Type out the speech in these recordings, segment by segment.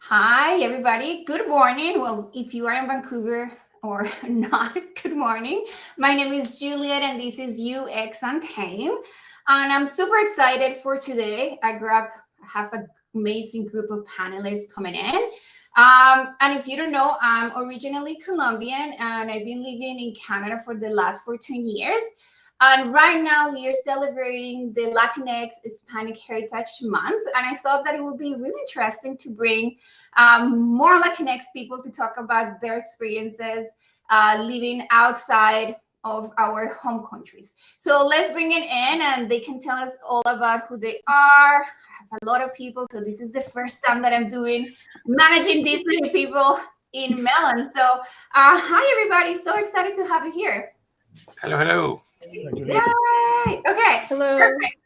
Hi, everybody. Good morning. Well, if you are in Vancouver or not, good morning. My name is Juliet, and this is UX Untamed. And I'm super excited for today. Have an amazing group of panelists coming in. And if you don't know, I'm originally Colombian, and I've been living in Canada for the last 14 years. And right now, we are celebrating the Latinx Hispanic Heritage Month. And I thought that it would be really interesting to bring more Latinx people to talk about their experiences living outside of our home countries. So let's bring it in and they can tell us all about who they are. I have a lot of people, so this is the first time that I'm doing managing this many people in Melon. So hi everybody, so excited to have you here. Hello, hello. Yay! Okay, Hello. perfect.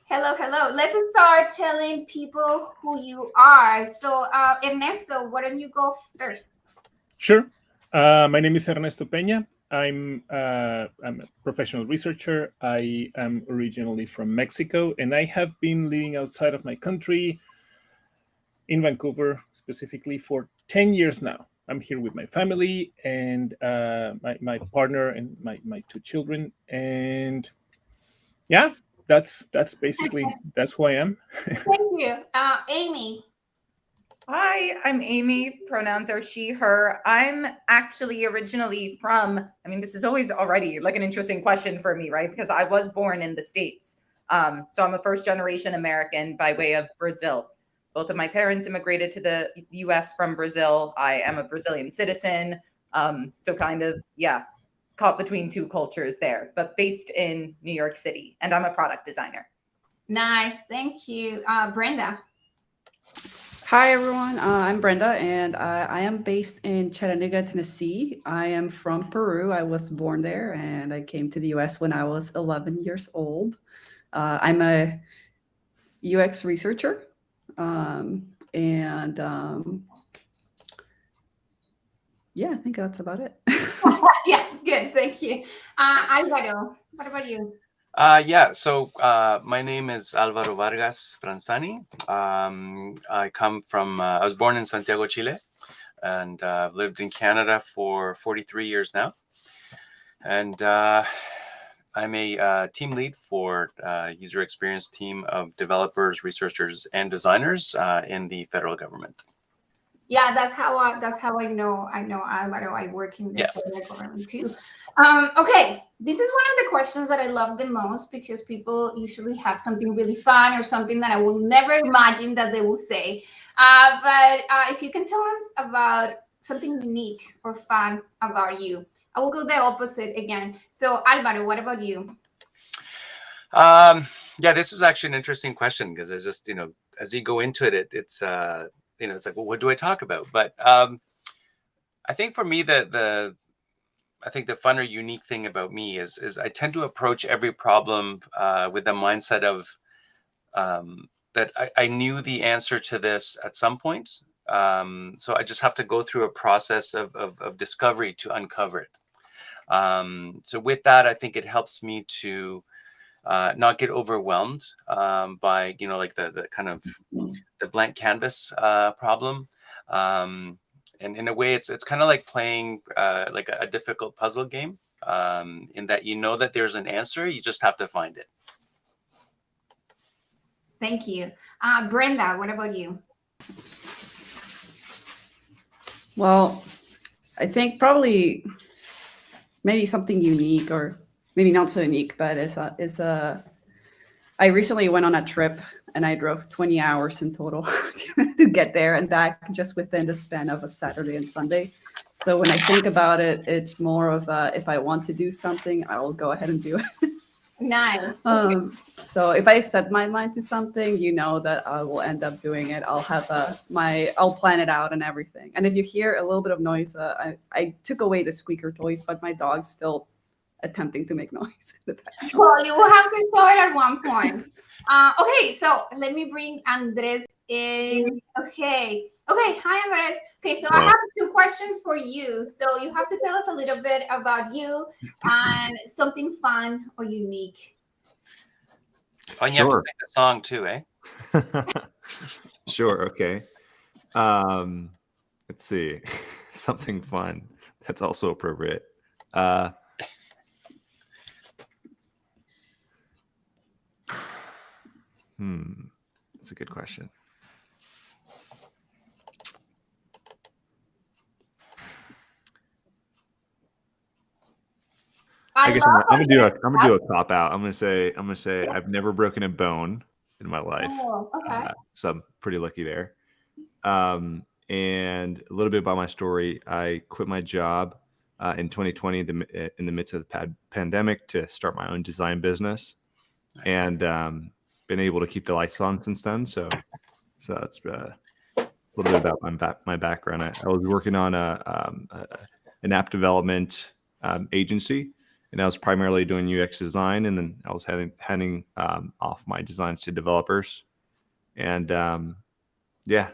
Hello. Let's start telling people who you are. So, Ernesto, why don't you go first? Sure. My name is Ernesto Peña. I'm a professional researcher. I am originally from Mexico, and I have been living outside of my country in Vancouver specifically for 10 years now. I'm here with my family and my partner and my two children. And yeah, that's basically, that's who I am. Thank you. Amy. Hi, I'm Amy. Pronouns are she, her. I'm actually originally from, this is always already like an interesting question for me, right? Because I was born in the States. So I'm a first generation American by way of Brazil. Both of my parents immigrated to the US from Brazil. I am a Brazilian citizen. So kind of, caught between two cultures there, but based in New York City. And I'm a product designer. Nice. Thank you. Brenda. Hi, everyone. I'm Brenda, and I am based in Chattanooga, Tennessee. I am from Peru. I was born there, and I came to the US when I was 11 years old. I'm a UX researcher, and yeah, I think that's about it. Yes, good. Thank you. Alvaro, what about you? So my name is Alvaro Vargas Franzani. I was born in Santiago, Chile, and I've lived in Canada for 43 years now. And I'm a team lead for user experience team of developers, researchers, and designers in the federal government. Yeah, that's how I know Alvaro. I work in the federal government too. Okay, this is one of the questions that I love the most because people usually have something really fun or something that I will never imagine that they will say. But if you can tell us about something unique or fun about you, I will go the opposite again. So Alvaro, what about you? This was actually an interesting question because it's just, as you go into it, it's it's like, well, what do I talk about? But I think for me, the fun or unique thing about me is I tend to approach every problem with the mindset of that I knew the answer to this at some point. So I just have to go through a process of discovery to uncover it. So with that, I think it helps me to not get overwhelmed by like the kind of the blank canvas problem, and in a way it's kind of like playing like a difficult puzzle game, in that that there's an answer, you just have to find it. Thank you. Brenda, what about you? Well, I think probably maybe something unique, or maybe not so unique, but I recently went on a trip and I drove 20 hours in total to get there and back just within the span of a Saturday and Sunday. So when I think about it, it's more of if I want to do something, I will go ahead and do it. Nice. So if I set my mind to something, that I will end up doing it. I'll have I'll plan it out and everything. And if you hear a little bit of noise, I took away the squeaker toys, but my dog's still attempting to make noise. Well, you will have to show it at one point. Okay, so let me bring Andres in. Okay. Hi, Andres. Okay, so I have two questions for you. So you have to tell us a little bit about you and something fun or unique. Oh, and you have to sing the song too, eh? Sure. Okay. Let's see. Something fun that's also appropriate. That's a good question. I guess I'm gonna do a cop out. I'm gonna say I've never broken a bone in my life. Oh, okay. So I'm pretty lucky there. And a little bit about my story. I quit my job in 2020 in the midst of the pandemic to start my own design business. Nice. And been able to keep the lights on since then. So that's a little bit about my background. I was working on an app development agency, and I was primarily doing UX design, and then I was handing off my designs to developers. And yeah,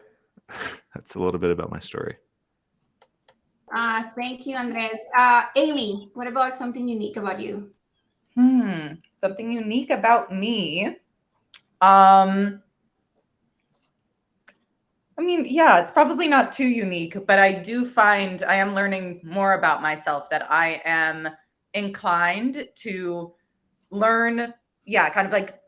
that's a little bit about my story. Thank you, Andres. Amy, what about something unique about you? Something unique about me. I mean, yeah, it's probably not too unique, but I do find I am learning more about myself, that I am inclined to learn, kind of like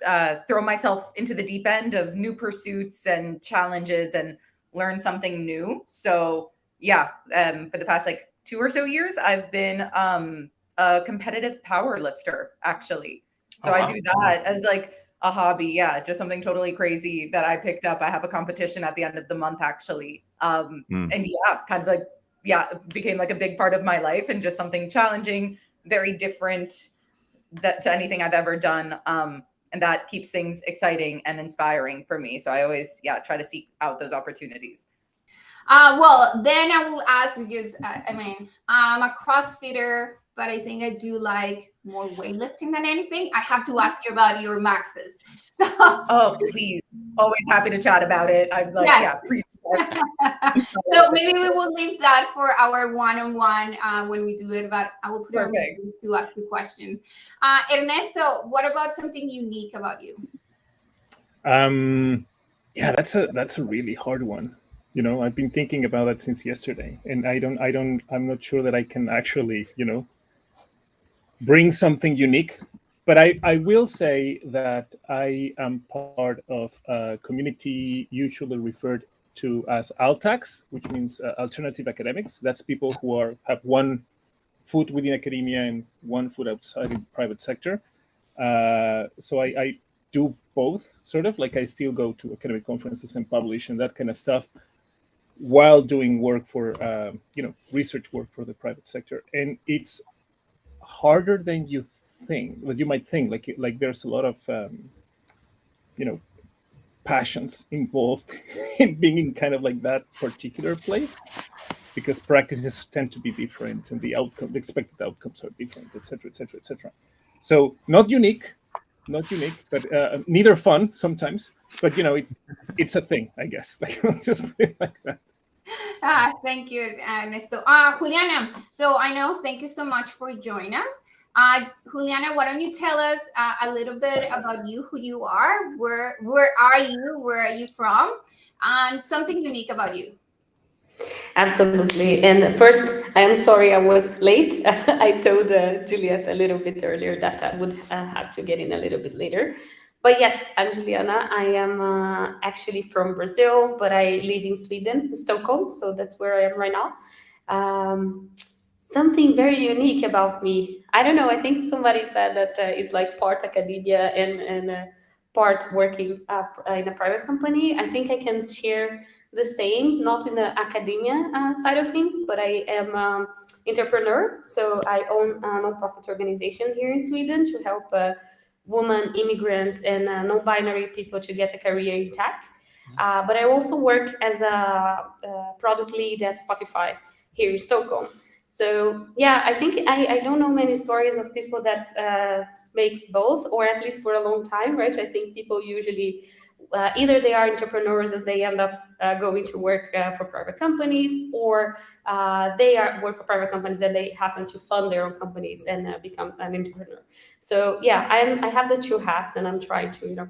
throw myself into the deep end of new pursuits and challenges and learn something new. So for the past like 2 or so years, I've been a competitive power lifter, actually. So I do that as like a hobby. Just something totally crazy that I picked up. I have a competition at the end of the month, actually. And kind of like, it became like a big part of my life, and just something challenging, very different to anything I've ever done. And that keeps things exciting and inspiring for me. So I always, try to seek out those opportunities. Well, then I will ask, because I'm a CrossFitter, but I think I do like more weightlifting than anything. I have to ask you about your maxes. So, oh, please. Always happy to chat about it. I'm like, So maybe we will leave that for our one-on-one when we do it, but I will put it to ask you questions. Ernesto, what about something unique about you? That's a really hard one. You know, I've been thinking about that since yesterday, and I'm not sure that I can actually, bring something unique. But I will say that I am part of a community usually referred to as ALTACs, which means alternative academics. That's people who have one foot within academia and one foot outside in the private sector. So I do both, sort of. Like, I still go to academic conferences and publish and that kind of stuff, while doing work for research work for the private sector. And it's harder than you think, what you might think. Like there's a lot of passions involved in being in kind of like that particular place, because practices tend to be different and the expected outcomes are different, etc., etc., etc. So not unique, but neither fun sometimes. But it's a thing, I guess. Like, just put it like that. Thank you, Ernesto. Juliana, so I know, thank you so much for joining us. Juliana, why don't you tell us a little bit about you, who you are, where are you from, and something unique about you. Absolutely. And first, I am sorry I was late. I told Julieth a little bit earlier that I would have to get in a little bit later. But yes, I'm Juliana. I am actually from Brazil, but I live in Sweden, Stockholm. So that's where I am right now. Something very unique about me. I don't know. I think somebody said that it's like part academia and part working in a private company. I think I can share the same, not in the academia side of things, but I am an entrepreneur. So I own a nonprofit organization here in Sweden to help women, immigrant, and non-binary people to get a career in tech. But I also work as a product lead at Spotify here in Stockholm. So yeah, I think I don't know many stories of people that makes both, or at least for a long time, right? I think people usually either they are entrepreneurs and they end up going to work for private companies, or they work for private companies and they happen to fund their own companies and become an entrepreneur. So yeah, I have the two hats, and I'm trying to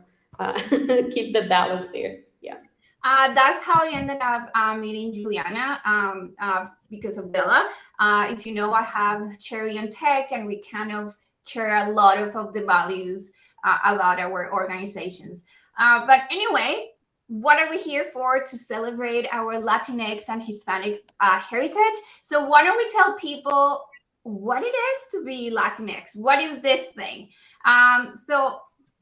keep the balance there. Yeah. That's how I ended up meeting Juliana because of Beela. If you know, I have Cherry on Tech, and we kind of share a lot of the values about our organizations. But anyway, what are we here for? To celebrate our Latinx and Hispanic heritage. So why don't we tell people what it is to be Latinx? What is this thing?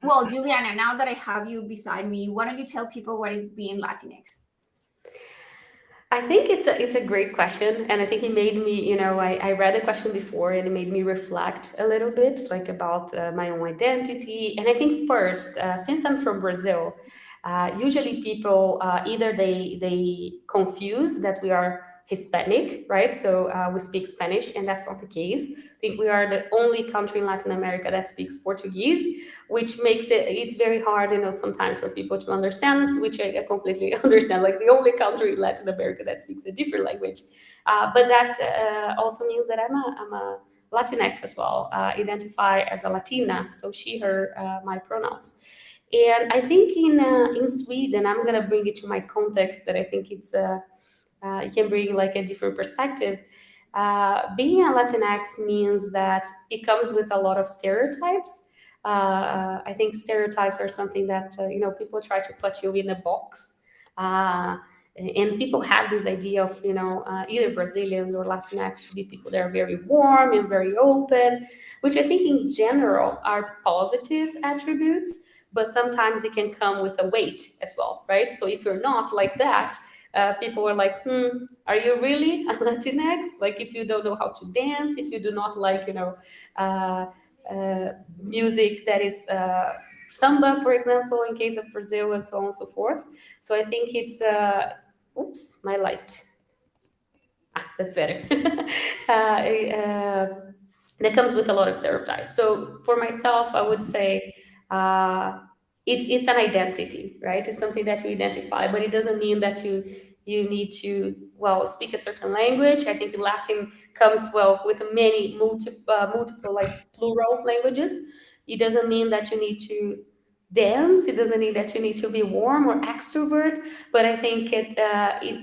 Well, Juliana, now that I have you beside me, why don't you tell people what is being Latinx? I think it's a great question, and I think it made me, I read the question before, and it made me reflect a little bit, like about my own identity. And I think first, since I'm from Brazil, usually people either they confuse that we are Hispanic, right? So we speak Spanish, and that's not the case. I think we are the only country in Latin America that speaks Portuguese, which makes it's very hard, sometimes for people to understand, which I completely understand, like the only country in Latin America that speaks a different language. But that also means that I'm a Latinx as well, identify as a Latina, so she, her, my pronouns. And I think in Sweden, I'm gonna bring it to my context that I think it can bring like a different perspective. Being a Latinx means that it comes with a lot of stereotypes. I think stereotypes are something that people try to put you in a box, and people have this idea of either Brazilians or Latinx to be people that are very warm and very open, which I think in general are positive attributes, but sometimes it can come with a weight as well, right? So if you're not like that, people are like, are you really a Latinx? Like if you don't know how to dance, if you do not like, music that is samba, for example, in case of Brazil, and so on and so forth. So I think it's, oops, my light. That's better. That comes with a lot of stereotypes. So for myself, I would say it's an identity, right? It's something that you identify, but it doesn't mean that you need to, speak a certain language. I think Latin comes, with many multiple like plural languages. It doesn't mean that you need to dance. It doesn't mean that you need to be warm or extrovert, but I think it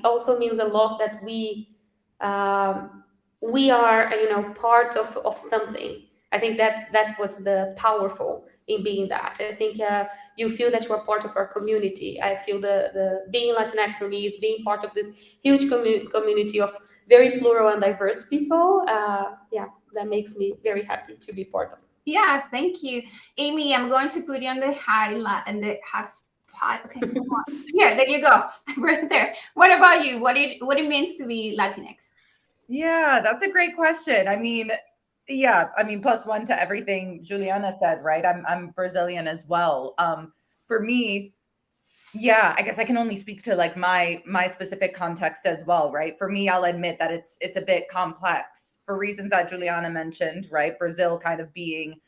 also means a lot that we are, part of something. I think that's what's the powerful in being that. I think you feel that you are part of our community. I feel the being Latinx for me is being part of this huge community of very plural and diverse people. That makes me very happy to be part of. Yeah, thank you, Amy. I'm going to put you on the highlight and the hotspot. Okay, come on. Here, there you go, right there. What about you? What it means to be Latinx? Yeah, that's a great question. I mean, plus one to everything Juliana said, right? I'm Brazilian as well. For me, I guess I can only speak to like my specific context as well, right? For me, I'll admit that it's a bit complex for reasons that Juliana mentioned, right? Brazil kind of being,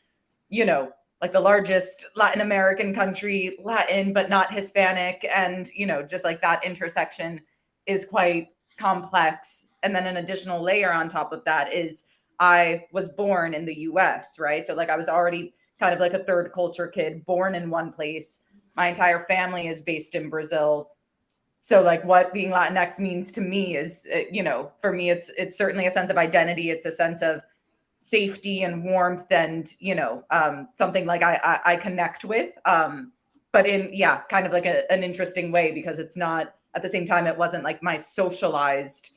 like the largest Latin American country, Latin but not Hispanic, and just like that intersection is quite complex. And then an additional layer on top of that is I was born in the US, right? So like I was already kind of like a third culture kid, born in one place. My entire family is based in Brazil. So like what being Latinx means to me is, for me, it's certainly a sense of identity. It's a sense of safety and warmth and, something like I connect with. But in, kind of like an interesting way, because it's not, at the same time, it wasn't like my socialized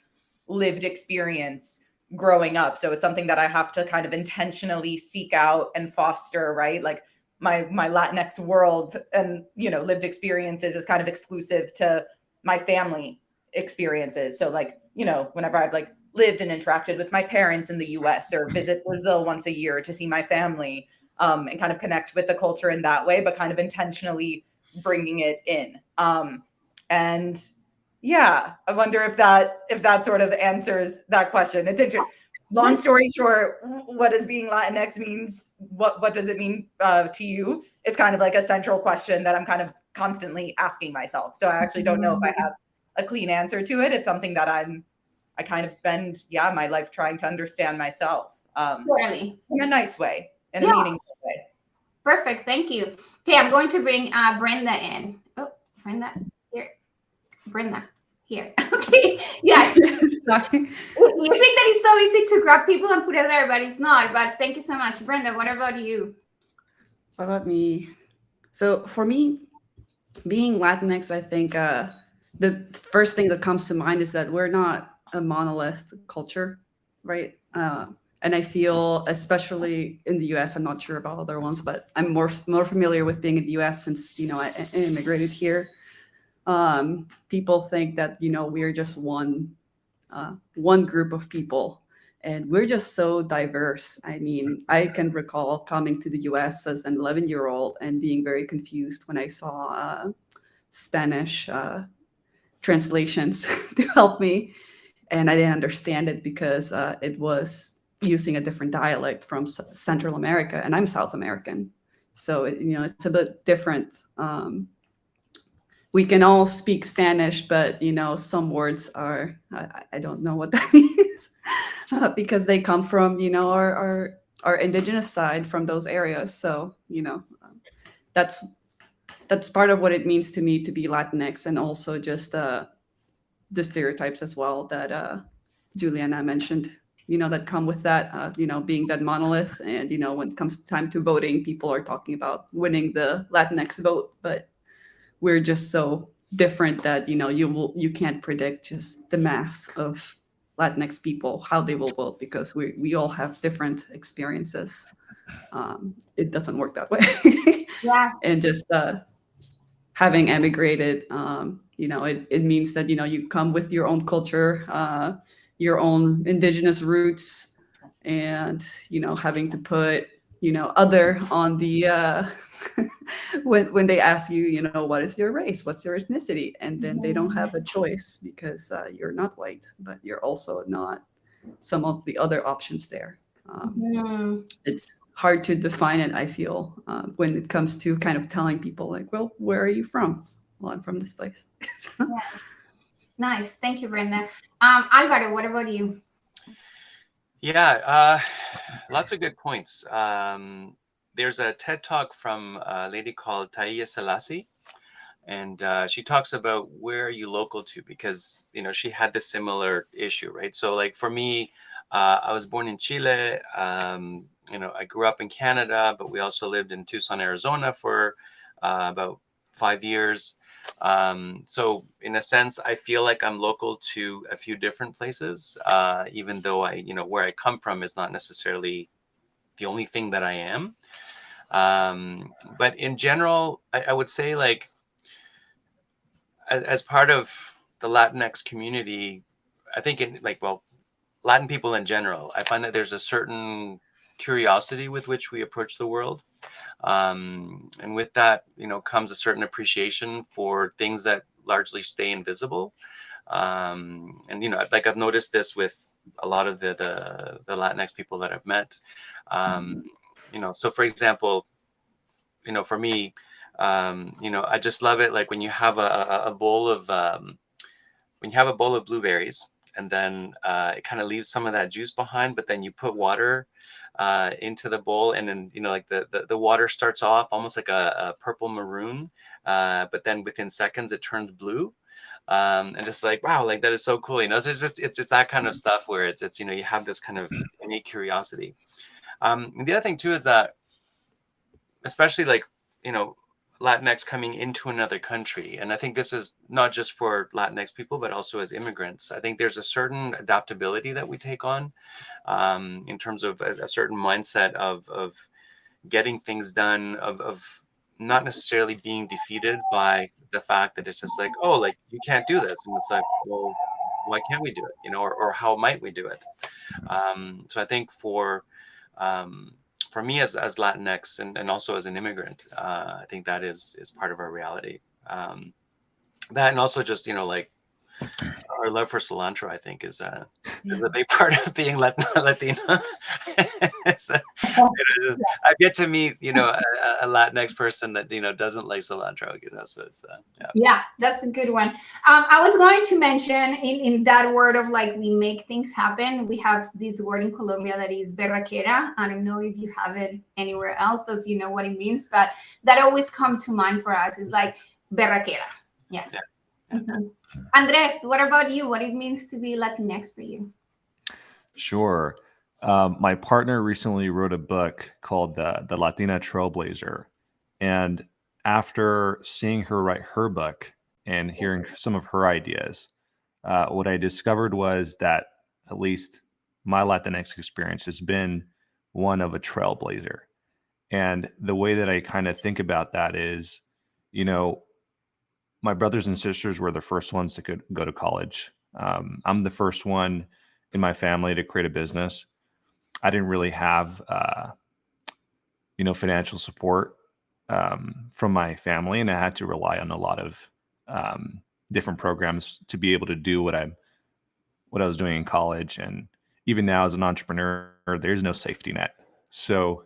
lived experience growing up. So it's something that I have to kind of intentionally seek out and foster, right? Like my Latinx world and, lived experiences is kind of exclusive to my family experiences. So like, whenever I've like lived and interacted with my parents in the US or visit Brazil once a year to see my family, and kind of connect with the culture in that way, but kind of intentionally bringing it in. And I wonder if that sort of answers that question. It's interesting. Long story short, what does being Latinx means? What does it mean to you? It's kind of like a central question that I'm kind of constantly asking myself. So I actually don't know if I have a clean answer to it. It's something that I kind of spend my life trying to understand myself. Totally. In a nice way, in a meaningful way. Perfect. Thank you. Okay, I'm going to bring Brenda in. Oh, Brenda, here. Brenda here. Okay, yeah. You think that it's so easy to grab people and put it there, but it's not. But thank you so much, Brenda. What about you? What about me? So for me, being Latinx, I think the first thing that comes to mind is that we're not a monolith culture, right? And I feel, especially in the U.S., I'm not sure about other ones, but I'm more familiar with being in the U.S. since I immigrated here. People think that we're just one group of people, and we're just so diverse. I mean, I can recall coming to the U.S. as an 11-year-old and being very confused when I saw Spanish translations to help me, and I didn't understand it because it was using a different dialect from Central America, and I'm South American, so it's a bit different. We can all speak Spanish, but some words are I don't know what that means because they come from our indigenous side from those areas. So that's part of what it means to me to be Latinx, and also just the stereotypes as well that Juliana mentioned. That come with that. Being that monolith, and when it comes time to voting, people are talking about winning the Latinx vote, but we're just so different that you can't predict just the mass of Latinx people how they will vote, because we all have different experiences. It doesn't work that way. Yeah. And just having emigrated, it means that you come with your own culture, your own indigenous roots, and having to put other on the when they ask you, what is your race, what's your ethnicity, and then they don't have a choice because you're not white, but you're also not some of the other options there. It's hard to define it, I feel, when it comes to kind of telling people like, well, where are you from? Well, I'm from this place. Yeah. Nice. Thank you, Brenda. Alvaro, what about you? Yeah, lots of good points. There's a TED Talk from a lady called Taiya Selassie, and she talks about where are you local to, because she had this similar issue, right? So like for me, I was born in Chile. I grew up in Canada, but we also lived in Tucson, Arizona for about 5 years. So in a sense, I feel like I'm local to a few different places, even though where I come from is not necessarily the only thing that I am. But in general, I would say, like, as part of the Latinx community, I think Latin people in general, I find that there's a certain curiosity with which we approach the world. And with that, comes a certain appreciation for things that largely stay invisible. And, like I've noticed this with a lot of the Latinx people that I've met. So for example, for me, I just love it. Like when you have a bowl of, blueberries, and then it kind of leaves some of that juice behind, but then you put water into the bowl, and then like the water starts off almost like a purple maroon, but then within seconds it turns blue, and just like, wow, like that is so cool. It's that kind of stuff where it's you have this kind of innate curiosity. And the other thing too is that, especially like Latinx coming into another country, and I think this is not just for Latinx people, but also as immigrants, I think there's a certain adaptability that we take on, in terms of a certain mindset of getting things done, of not necessarily being defeated by the fact that it's just like, oh, like you can't do this, and it's like, well, why can't we do it, or how might we do it? So I think for me as Latinx, and also as an immigrant, I think that is part of our reality. That, and also just, like our love for cilantro, I think is a big part of being Latina. So, I've yet to meet, a Latinx person that, doesn't like cilantro, so it's, yeah. Yeah, that's a good one. I was going to mention in that word of like, we make things happen. We have this word in Colombia that is berraquera. I don't know if you have it anywhere else, or if you know what it means, but that always comes to mind for us. It's like berraquera. Yes. Mhm. Andres, what about you? What it means to be Latinx for you? Sure. My partner recently wrote a book called the Latina Trailblazer. And after seeing her write her book and hearing some of her ideas, what I discovered was that at least my Latinx experience has been one of a trailblazer. And the way that I kind of think about that is, you know, my brothers and sisters were the first ones to go to college. I'm the first one in my family to create a business. I didn't really have, financial support from my family, and I had to rely on a lot of different programs to be able to do what I was doing in college. And even now, as an entrepreneur, there's no safety net. So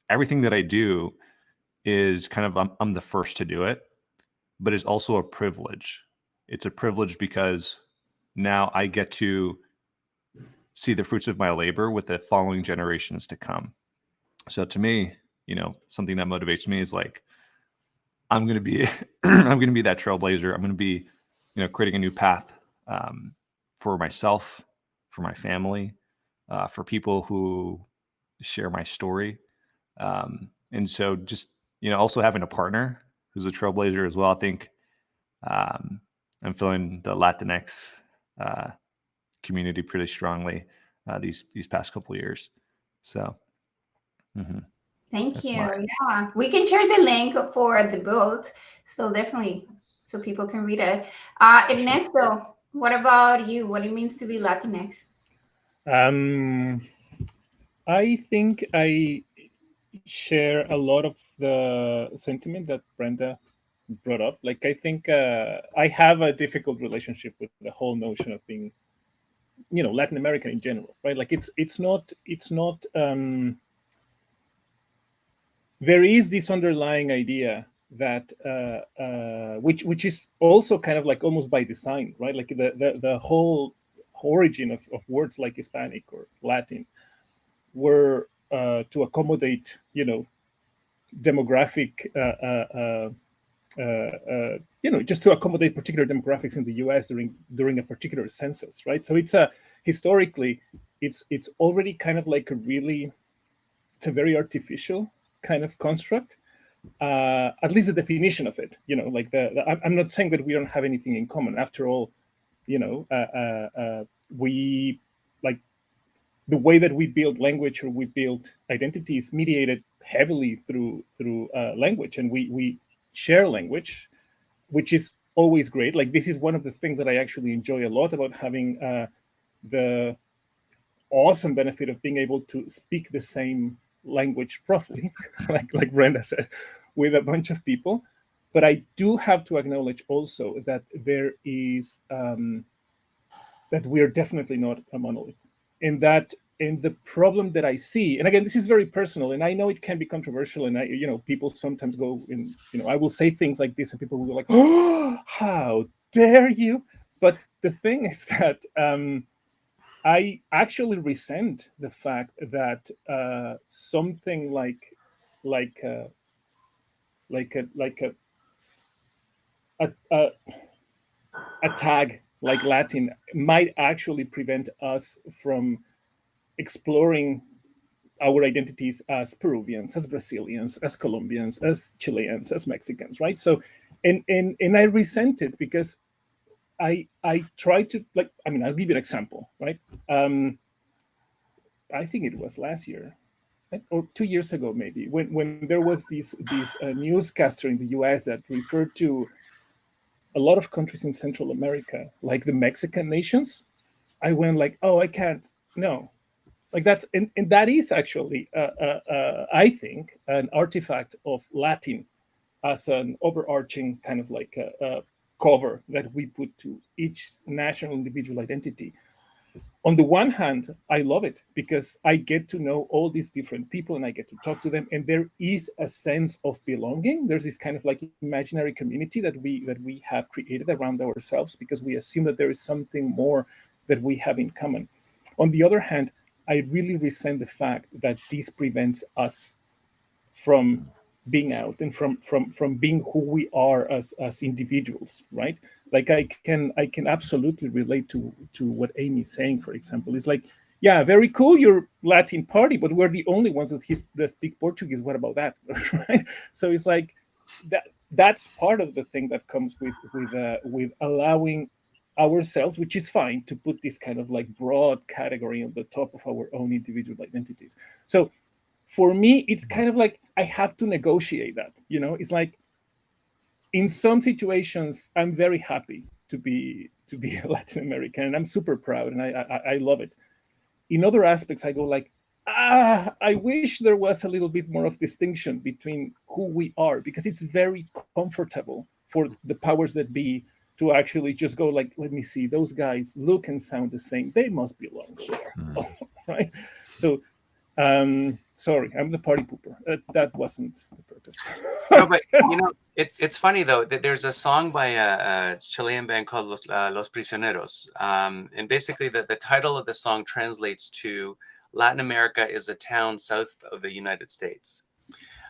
everything that I do is kind of I'm the first to do it, but it's also a privilege. It's a privilege because now I get to see the fruits of my labor with the following generations to come. So to me, something that motivates me is like, I'm going to be, I'm going to be that trailblazer. I'm going to be, creating a new path for myself, for my family, for people who share my story. And so just, also having a partner who's a trailblazer as well. I think I'm feeling the Latinx community pretty strongly these past couple of years. So, Thank that's you. my- Yeah, we can share the link for the book, so definitely, so people can read it. Ernesto, what about you? What it means to be Latinx? I think I share a lot of the sentiment that Brenda brought up. Like, I think I have a difficult relationship with the whole notion of being, Latin American in general, right? Like, it's not. There is this underlying idea that which is also kind of like almost by design, right? Like the whole origin of words like Hispanic or Latin were to accommodate, demographic, just to accommodate particular demographics in the U.S. during a particular census, right? So it's historically, it's already kind of like it's a very artificial kind of construct. At least the definition of it, like I'm not saying that we don't have anything in common. After all, we like the way that we build language or we build identity is mediated heavily through language, and we share language, which is always great. Like, this is one of the things that I actually enjoy a lot about having the awesome benefit of being able to speak the same language properly, like Brenda said, with a bunch of people. But I do have to acknowledge also that there is that we are definitely not a monolith, and the problem that I see, and again, this is very personal, and I know it can be controversial, and people sometimes go in, I will say things like this, and people will go like, "Oh, how dare you!" But the thing is that I actually resent the fact that something like a tag like Latin might actually prevent us from exploring our identities as Peruvians, as Brazilians, as Colombians, as Chileans, as Mexicans, right? So, and I resent it because I try to, like, I mean, I'll give you an example, right? I think it was last year or 2 years ago, maybe, when there was this newscaster in the US that referred to a lot of countries in Central America, like the Mexican nations. I went like, oh, I can't, no. Like, that's, and that is actually, I think, an artifact of Latin as an overarching kind of like a cover that we put to each national individual identity. On the one hand, I love it because I get to know all these different people and I get to talk to them, and there is a sense of belonging. There's this kind of like imaginary community that we have created around ourselves because we assume that there is something more that we have in common. On the other hand, I really resent the fact that this prevents us from being out and from being who we are as individuals, right? Like I can absolutely relate to what Amy's saying, for example. It's like, yeah, very cool, your Latin party, but we're the only ones that speak Portuguese. What about that? Right? So it's like that's part of the thing that comes with allowing ourselves, which is fine, to put this kind of like broad category on the top of our own individual identities. So for me, it's kind of like I have to negotiate that. It's like in some situations I'm very happy to be a Latin American, and I'm super proud, and I love it. In other aspects, I go like, I wish there was a little bit more of distinction between who we are, because it's very comfortable for the powers that be to actually just go like, let me see, those guys look and sound the same, they must belong there. Right? So sorry, I'm the party pooper. That wasn't the purpose. No, but it's funny though that there's a song by a Chilean band called Los Prisioneros, and basically the title of the song translates to Latin America is a town south of the United States.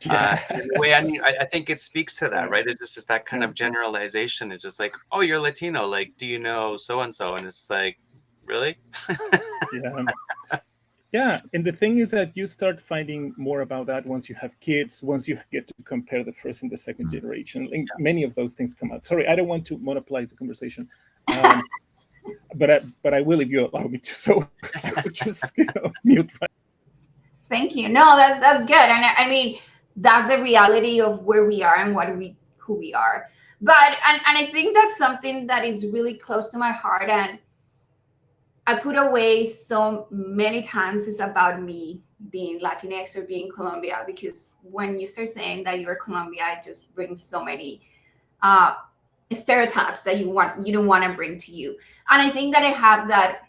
In a way, I think it speaks to that, right? It's just that kind of generalization. It's just like, oh, you're Latino, like, do you know so and so? And it's like, really? Yeah, and the thing is that you start finding more about that once you have kids, once you get to compare the first and the second generation. And many of those things come out. Sorry, I don't want to monopolize the conversation, but I will if you allow me to. So I would just mute. Thank you. No, that's good. And I mean, that's the reality of where we are and who we are. But and I think that's something that is really close to my heart, and I put away so many times is about me being Latinx or being Colombia, because when you start saying that you're Colombia, it just brings so many stereotypes that you don't want to bring to you. And I think that I have that.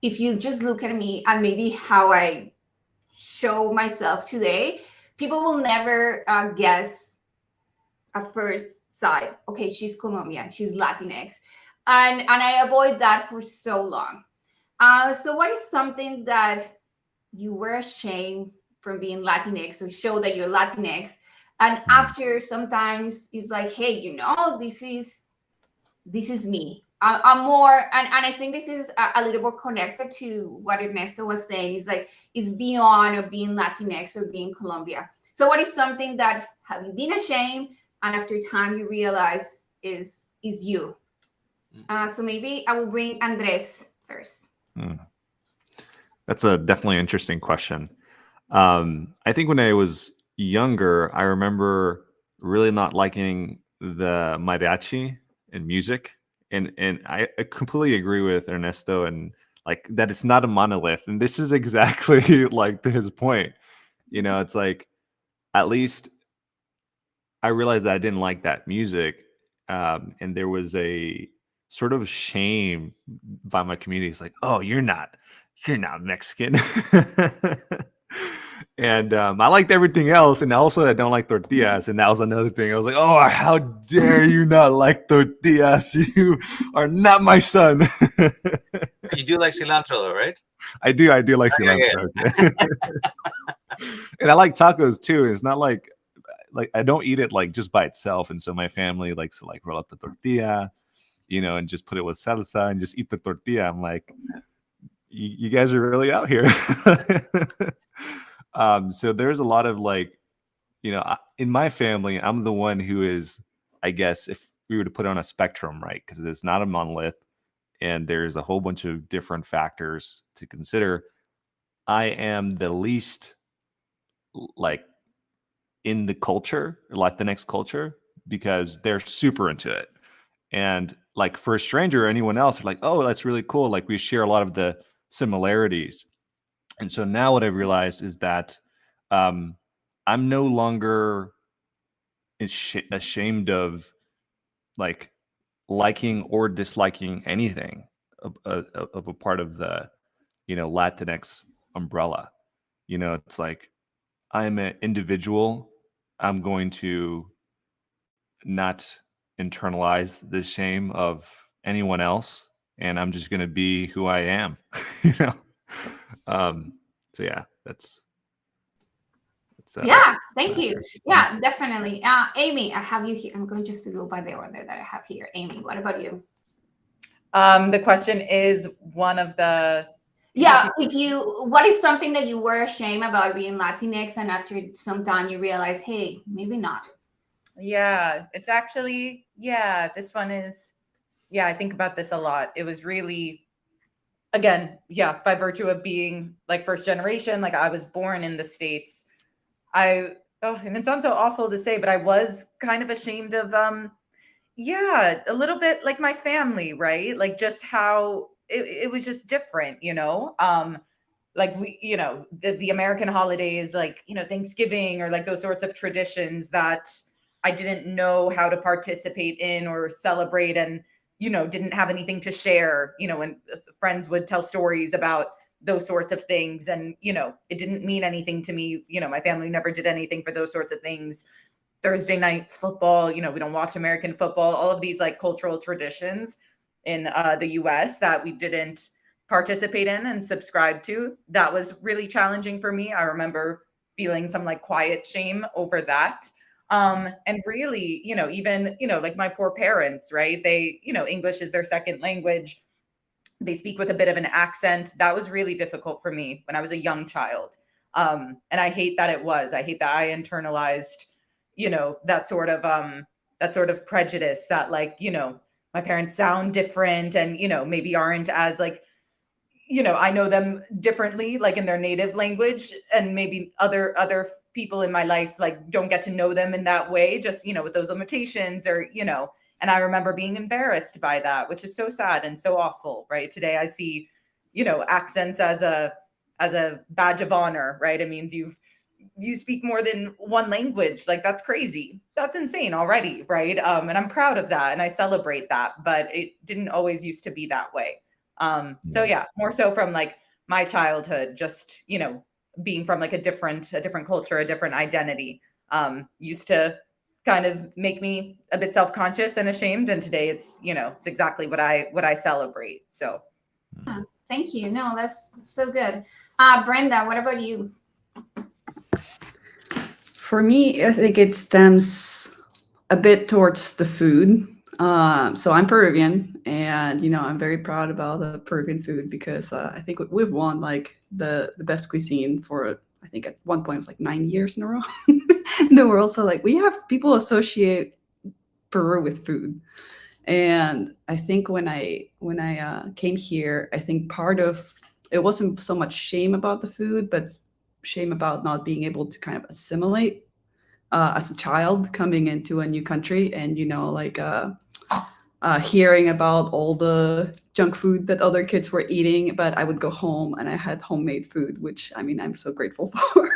If you just look at me and maybe how I show myself today, people will never guess at first sight, okay, she's Colombian, she's Latinx. And I avoid that for so long. So what is something that you were ashamed from being Latinx, or show that you're Latinx, and after sometimes it's like, hey, this is me. I'm more, and I think this is a little more connected to what Ernesto was saying. Is like, it's beyond of being Latinx or being Colombia. So what is something that have you been ashamed, and after time you realize is you? So maybe I will bring Andres first. That's a definitely interesting question. I think when I was younger, I remember really not liking the mariachi and music. And I completely agree with Ernesto, and like that it's not a monolith. And this is exactly like to his point. It's like, at least I realized that I didn't like that music. And there was a sort of shame by my community. It's like, oh, you're not Mexican. And I liked everything else, and also I don't like tortillas, and that was another thing. I was like, oh, how dare you not like tortillas? You are not my son. You do like cilantro though, right? I do like cilantro. And I like tacos too. It's not like I don't eat it like just by itself, and so my family likes to like roll up the tortilla, and just put it with salsa and just eat the tortilla. I'm like, you guys are really out here. So there's a lot of like, in my family, I'm the one who is, I guess, if we were to put it on a spectrum, right? Because it's not a monolith, and there's a whole bunch of different factors to consider. I am the least like in the culture, Latinx culture, because they're super into it. And like for a stranger or anyone else, they're like, oh, that's really cool. Like we share a lot of the similarities. And so now what I realized is that I'm no longer ashamed of like liking or disliking anything of a part of the, Latinx umbrella. It's like, I'm an individual. I'm going to not internalize the shame of anyone else, and I'm just going to be who I am. So yeah, that's So Yeah, thank you. Yeah, definitely. Amy, I have you here. I'm going just to go by the order that I have here. Amy, what about you? The question is one of the Yeah, what is something that you were ashamed about being Latinx, and after some time you realize, hey, maybe not. Yeah, it's actually, this one is, I think about this a lot. It was really, again, by virtue of being like first generation, like I was born in the States. And it sounds so awful to say, but I was kind of ashamed of, a little bit like my family, right? Like just how it was just different, like we, the American holidays, like, Thanksgiving or like those sorts of traditions that I didn't know how to participate in or celebrate, and, didn't have anything to share, when friends would tell stories about those sorts of things. And, it didn't mean anything to me. My family never did anything for those sorts of things. Thursday night football, we don't watch American football, all of these like cultural traditions in the US that we didn't participate in and subscribe to. That was really challenging for me. I remember feeling some like quiet shame over that. And really, even, like my poor parents, right? They, English is their second language. They speak with a bit of an accent. That was really difficult for me when I was a young child. And I hate that I hate that I internalized, that sort of prejudice that, like, my parents sound different and, maybe aren't as like, I know them differently, like in their native language, and maybe other people in my life, like, don't get to know them in that way, just, with those limitations or, and I remember being embarrassed by that, which is so sad and so awful, right? Today I see, accents as a badge of honor, right? It means you speak more than one language. Like, that's crazy. That's insane already, right? And I'm proud of that and I celebrate that, but it didn't always used to be that way. So yeah, more so from like my childhood, just, being from like a different culture, a different identity, used to kind of make me a bit self-conscious and ashamed. And today it's, it's exactly what I celebrate. So. Thank you. No, that's so good. Brenda, what about you? For me, I think it stems a bit towards the food. So I'm Peruvian, and I'm very proud about the Peruvian food because I think we've won like the best cuisine for, I think at one point it was like 9 years in a row in the world. So like we have people associate Peru with food, and I think when I came here, I think part of it wasn't so much shame about the food, but shame about not being able to kind of assimilate as a child coming into a new country, and hearing about all the junk food that other kids were eating. But I would go home and I had homemade food, which I mean I'm so grateful for.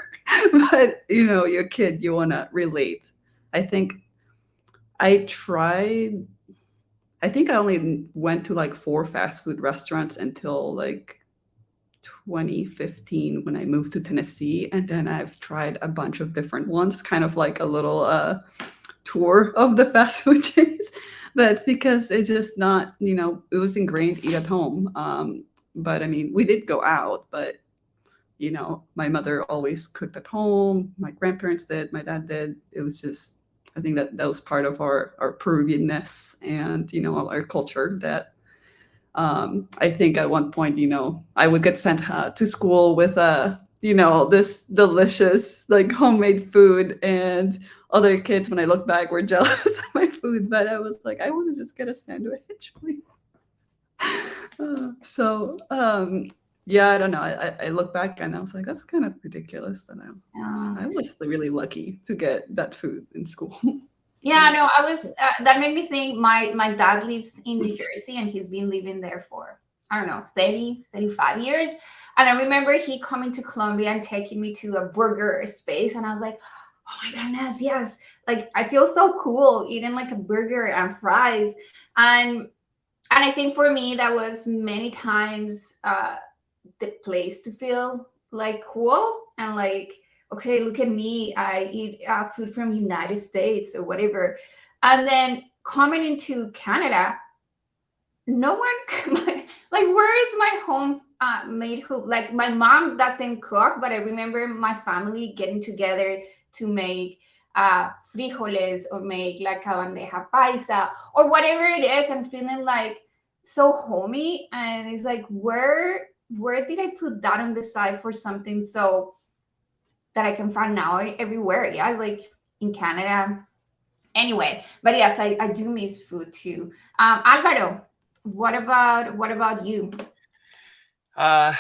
But you're a kid, you want to relate. I think I only went to like 4 fast food restaurants until like 2015 when I moved to Tennessee, and then I've tried a bunch of different ones, kind of like a little tour of the fast food chains. But it's because it's just not, it was ingrained, eat at home. But I mean, we did go out, but my mother always cooked at home. My grandparents did, my dad did. It was just, I think that was part of our Peruvianness and our culture that I think at one point, I would get sent to school with this delicious like homemade food, and other kids, when I look back, were jealous of my food. But I was like, I want to just get a sandwich, please. Yeah, I don't know. I look back and I was like, that's kind of ridiculous. And I was really lucky to get that food in school. Yeah, no, I was, that made me think my dad lives in New Jersey and he's been living there for, I don't know, 30, 35 years. And I remember he coming to Colombia and taking me to a burger space. And I was like, oh my goodness, yes. Like, I feel so cool eating like a burger and fries. And I think for me, that was many times the place to feel like cool and like, okay, look at me, I eat food from United States or whatever. And then coming into Canada, no one, like, where is my home made who, like my mom doesn't cook, but I remember my family getting together to make frijoles or make like a bandeja paisa or whatever it is, and feeling like so homey. And it's like, where did I put that on the side for something so that I can find now everywhere? Yeah, like in Canada. Anyway, but yes, I do miss food too. Alvaro, what about you? I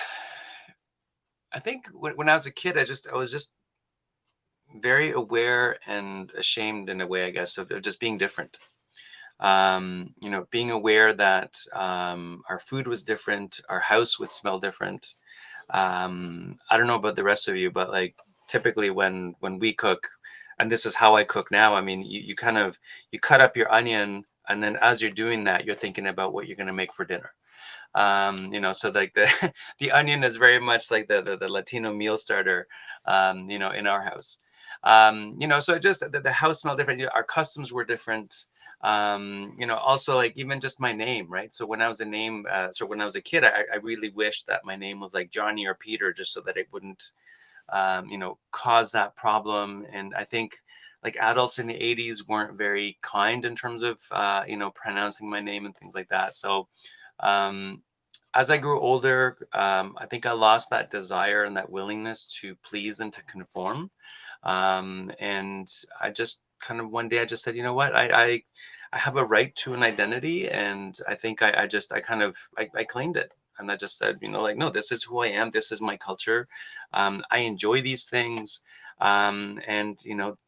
think when I was a kid, I was just very aware and ashamed in a way, I guess, of just being different. Being aware that our food was different, our house would smell different. I don't know about the rest of you, but like typically when we cook, and this is how I cook now, I mean, you cut up your onion, and then as you're doing that, you're thinking about what you're going to make for dinner. So like the onion is very much like the Latino meal starter, in our house. So just the house smelled different. Our customs were different. Also like even just my name, right? So when I was when I was a kid, I really wished that my name was like Johnny or Peter, just so that it wouldn't, cause that problem. And I think like adults in the 80s weren't very kind in terms of, pronouncing my name and things like that. So as I grew older, I think I lost that desire and that willingness to please and to conform. And I just kind of one day I just said, you know what, I have a right to an identity, and I think I claimed it. And I just said, no, this is who I am. This is my culture. I enjoy these things. And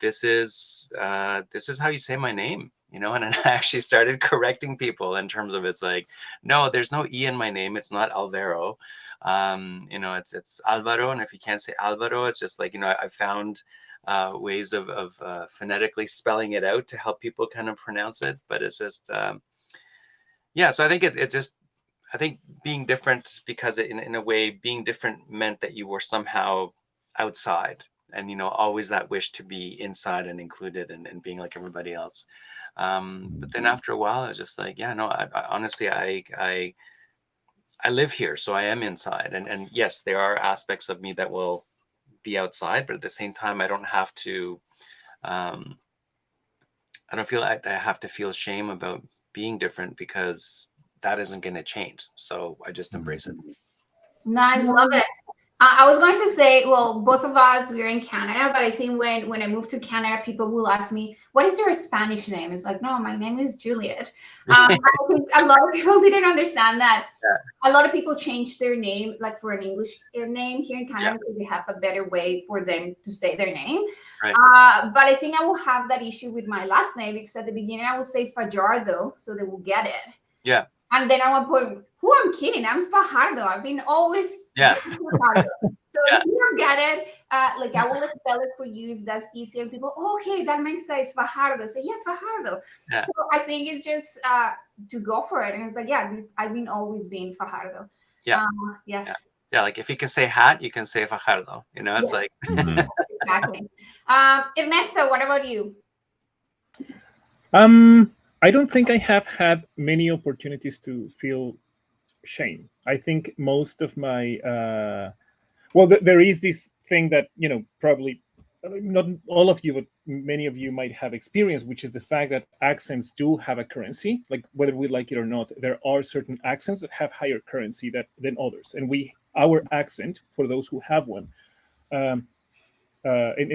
this is how you say my name. And I actually started correcting people in terms of, it's like, no, there's no E in my name. It's not Alvaro. It's Alvaro. And if you can't say Alvaro, it's just like, I found ways of phonetically spelling it out to help people kind of pronounce it. But it's just, so I think I think being different, because in a way, being different meant that you were somehow outside, and, always that wish to be inside and included and being like everybody else. But then after a while, I was just like, yeah, no, I honestly, I live here, so I am inside. And yes, there are aspects of me that will be outside, but at the same time, I don't have to, I don't feel like I have to feel shame about being different, because that isn't going to change. So I just embrace it. Nice, love it. I was going to say, well, both of us, we're in Canada, but I think when I moved to Canada, people will ask me, what is your Spanish name? It's like, no, my name is Juliet. I think a lot of people didn't understand that. Yeah. A lot of people change their name, like for an English name here in Canada, because they have a better way for them to say their name. Right. But I think I will have that issue with my last name, because at the beginning I will say Fajardo, so they will get it. Yeah. And then at one point, who I'm kidding? I'm Fajardo. I've been always Fajardo. So if you don't get it, like I will spell it for you if that's easier. People, okay, that makes sense. Fajardo. So Fajardo. Yeah. So I think it's just to go for it. And it's like, I've been always being Fajardo. Yeah. Yes. Yeah. Like if you can say hat, you can say Fajardo. It's like. Exactly. Ernesto, what about you? I don't think I have had many opportunities to feel shame. I think most of my there is this thing that probably not all of you, but many of you might have experienced, which is the fact that accents do have a currency. Like whether we like it or not, there are certain accents that have higher currency than others, and our accent, for those who have one, and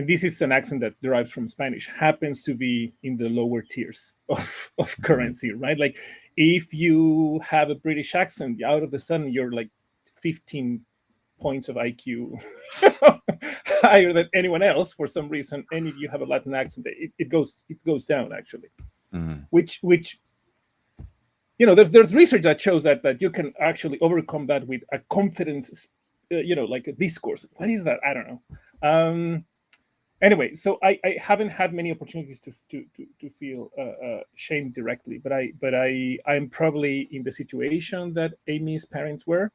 this is an accent that derives from Spanish, happens to be in the lower tiers of currency, right? Like if you have a British accent, out of the sudden you're like 15 points of IQ higher than anyone else for some reason. And if you have a Latin accent, it goes down actually. Mm-hmm. Which there's research that shows that you can actually overcome that with a confidence, like a discourse. What is that? I don't know. Anyway, so I haven't had many opportunities to feel shame directly, but I'm probably in the situation that Amy's parents were.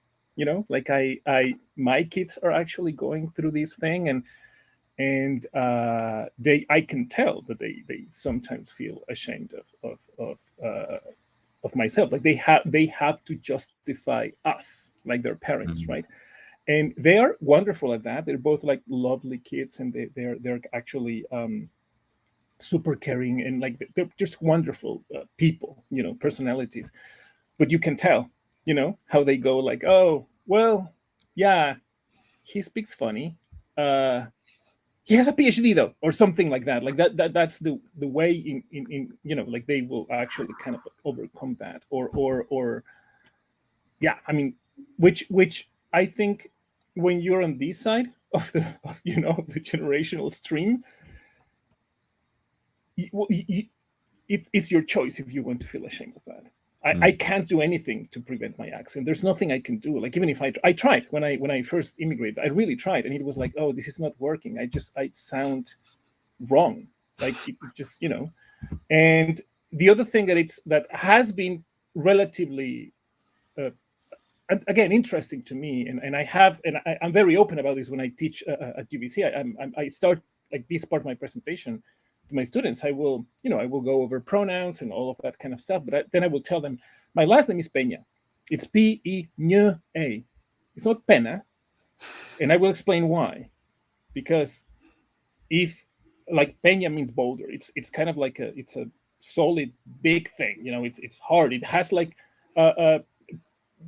Like my kids are actually going through this thing, and I can tell that they sometimes feel ashamed of myself. Like they have to justify us like their parents, right? And they are wonderful at that. They're both like lovely kids, and they're actually super caring, and like they're just wonderful people, personalities. But you can tell, how they go like, oh, well, yeah, he speaks funny. He has a PhD though, or something like that. Like that's the way in like they will actually kind of overcome that, or yeah, I mean, which I think when you're on this side of the of the generational stream, it's your choice if you want to feel ashamed of that. I can't do anything to prevent my accent. There's nothing I can do. Like even if I tried when I first immigrated, I really tried, and it was like, oh, this is not working. I sound wrong. Like it just And the other thing that has been relatively again interesting to me, and I'm very open about this when I teach at UBC. I start like this part of my presentation to my students. I will go over pronouns and all of that kind of stuff, but then I will tell them my last name is Peña. It's P-E-N-A. It's not Pena, and I will explain why. Because if like Peña means boulder, it's kind of like it's a solid big thing. It's hard. It has like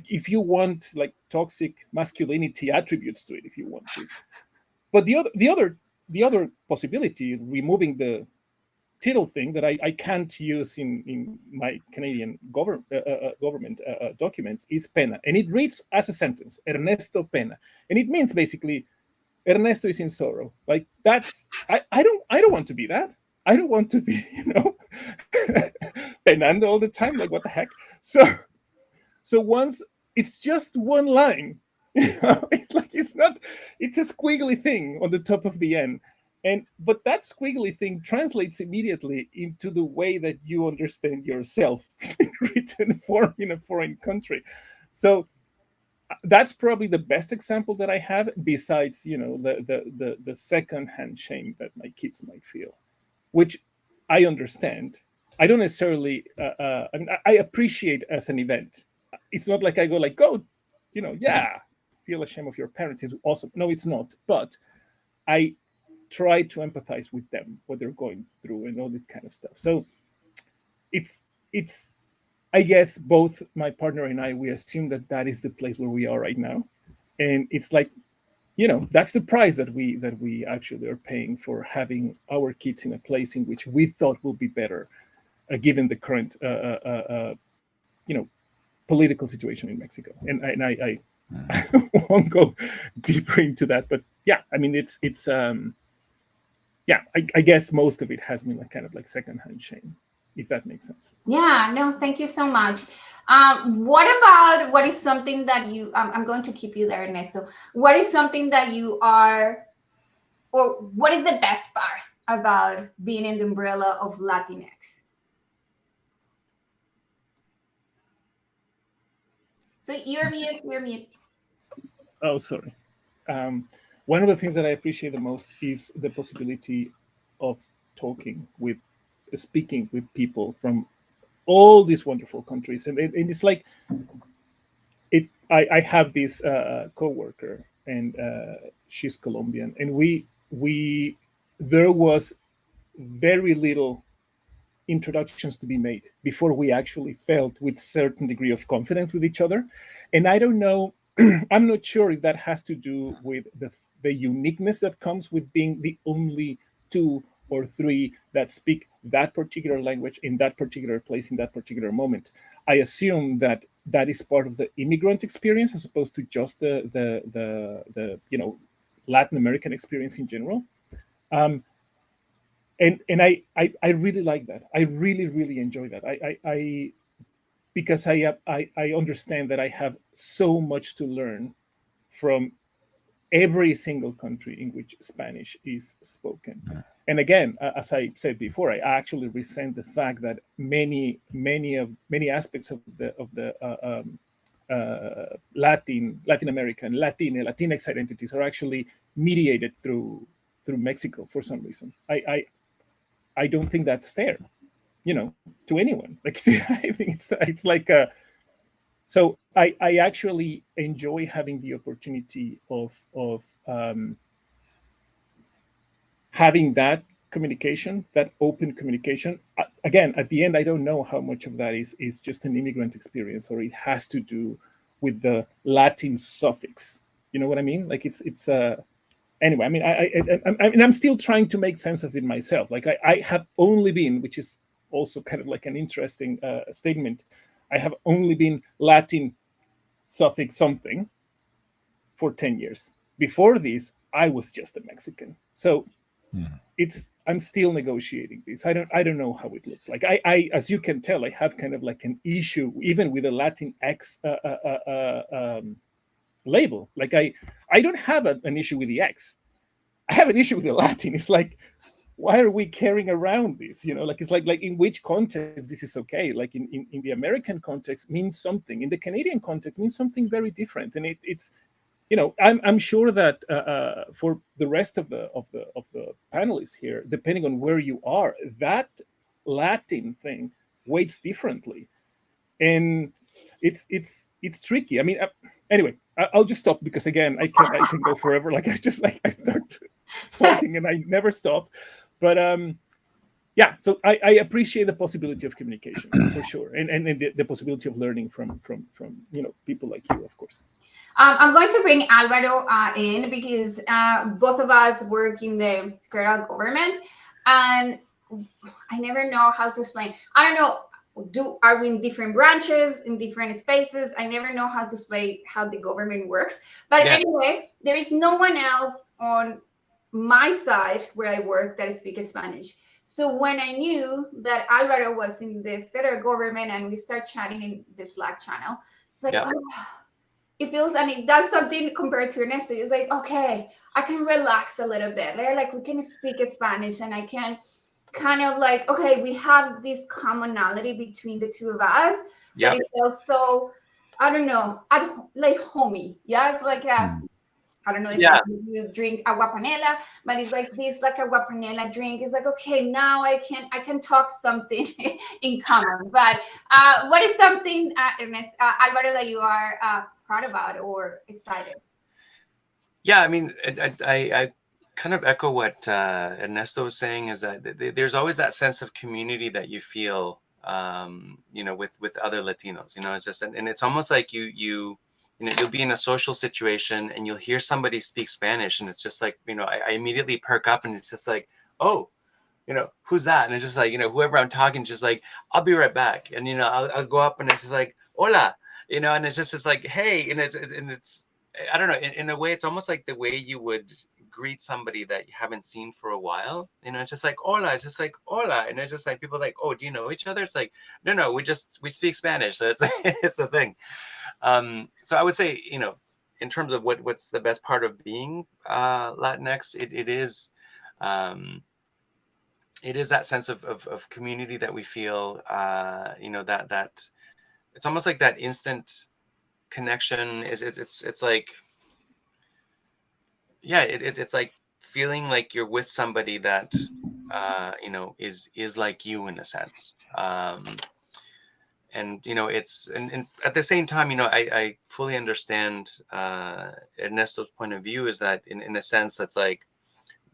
if you want like toxic masculinity attributes to it, if you want to. But the other possibility, removing the title thing that I can't use in my Canadian government documents, is Pena, and it reads as a sentence, Ernesto Pena, and it means basically Ernesto is in sorrow. Like that's I don't want to be that. I don't want to be penando all the time. Like what the heck? So once it's just one line, it's like it's a squiggly thing on the top of the N. But that squiggly thing translates immediately into the way that you understand yourself in written form in a foreign country. So that's probably the best example that I have, besides the secondhand shame that my kids might feel, which I understand. I don't necessarily I appreciate as an event. It's not like I go like, go, yeah, feel ashamed of your parents is awesome. No, it's not. But I try to empathize with them, what they're going through and all that kind of stuff. So it's I guess both my partner and I, we assume that is the place where we are right now. And it's like, that's the price that we actually are paying for having our kids in a place in which we thought will be better, given the current, political situation in Mexico. And I won't go deeper into that, but yeah, I mean, it's I guess most of it has been like kind of like secondhand shame, if that makes sense. Yeah, no, thank you so much. What is something that you, I'm going to keep you there, Ernesto. What is something that you are, or what is the best part about being in the umbrella of Latinx? So you're mute. Oh, sorry. One of the things that I appreciate the most is the possibility of speaking with people from all these wonderful countries. And it's like, I have this coworker, and she's Colombian, and there was very little introductions to be made before we actually felt with certain degree of confidence with each other. And I don't know, I'm not sure if that has to do with the uniqueness that comes with being the only 2 or 3 that speak that particular language in that particular place in that particular moment. I assume that is part of the immigrant experience as opposed to just the Latin American experience in general. And I really like that. I really, really enjoy that. I because I understand that I have so much to learn from every single country in which Spanish is spoken. And again, as I said before, I actually resent the fact that many aspects of the Latin American, Latinx identities are actually mediated through Mexico for some reason. I don't think that's fair, to anyone. Like, I think it's like So I actually enjoy having the opportunity of having that communication, that open communication. Again, at the end, I don't know how much of that is just an immigrant experience, or it has to do with the Latin suffix. You know what I mean? Like it's anyway. I mean, I'm still trying to make sense of it myself. Like I have only been, which is also kind of like an interesting statement. I have only been Latin suffix something for 10 years. Before this, I was just a Mexican. So I'm still negotiating this. I don't know how it looks like. I as you can tell, I have kind of like an issue even with a Latin X label. Like I don't have an issue with the X. I have an issue with the Latin. It's like, why are we carrying around this? You know, like it's like in which context this is okay? Like in the American context means something. In the Canadian context means something very different. And it's you know, I'm sure that for the rest of the panelists here, depending on where you are, that Latin thing weights differently, and it's tricky. I mean, anyway, I'll just stop because again, I can go forever. Like I start talking and I never stop, but yeah. So I appreciate the possibility of communication for sure, and the possibility of learning from you know, people like you, of course. I'm going to bring Alvaro in because both of us work in the federal government, and I never know how to explain. I don't know. Are we in different branches, in different spaces? I never know how to explain how the government works. But anyway, there is no one else on my side where I work that speaks Spanish. So when I knew that Alvaro was in the federal government and we start chatting in the Slack channel, it's like, oh, it feels, and it does something compared to Ernesto. It's like, okay, I can relax a little bit. Like we can speak Spanish and I can kind of like, okay, we have this commonality between the two of us. That it feels so, I don't know, like homey. Yeah, it's like I don't know if you drink agua panela, but it's like this, like agua panela drink. It's like, okay, now I can talk something in common. But what is something, Ernest, Alvaro, that you are proud about or excited? Yeah, I mean, I kind of echo what Ernesto was saying, is that there's always that sense of community that you feel, you know, with other Latinos. You know, it's just, and it's almost like you know, you'll be in a social situation and you'll hear somebody speak Spanish, and it's just like, you know, I immediately perk up and it's just like, oh, you know, who's that? And it's just like, you know, whoever I'm talking, just like, I'll be right back. And, you know, I'll go up and it's just like, hola, you know, and it's just like, hey, and it's, I don't know, in a way, it's almost like the way you would greet somebody that you haven't seen for a while. You know, it's just like, hola, it's just like, hola. And it's just like, people are like, oh, do you know each other? It's like, no, we speak Spanish. So it's, it's a thing. So I would say, you know, in terms of what's the best part of being Latinx, it is that sense of community that we feel, you know, that it's almost like that instant connection. It's like, yeah, it's like feeling like you're with somebody that, you know, is like you in a sense. And, you know, it's, and at the same time, you know, I fully understand Ernesto's point of view, is that in a sense, that's like,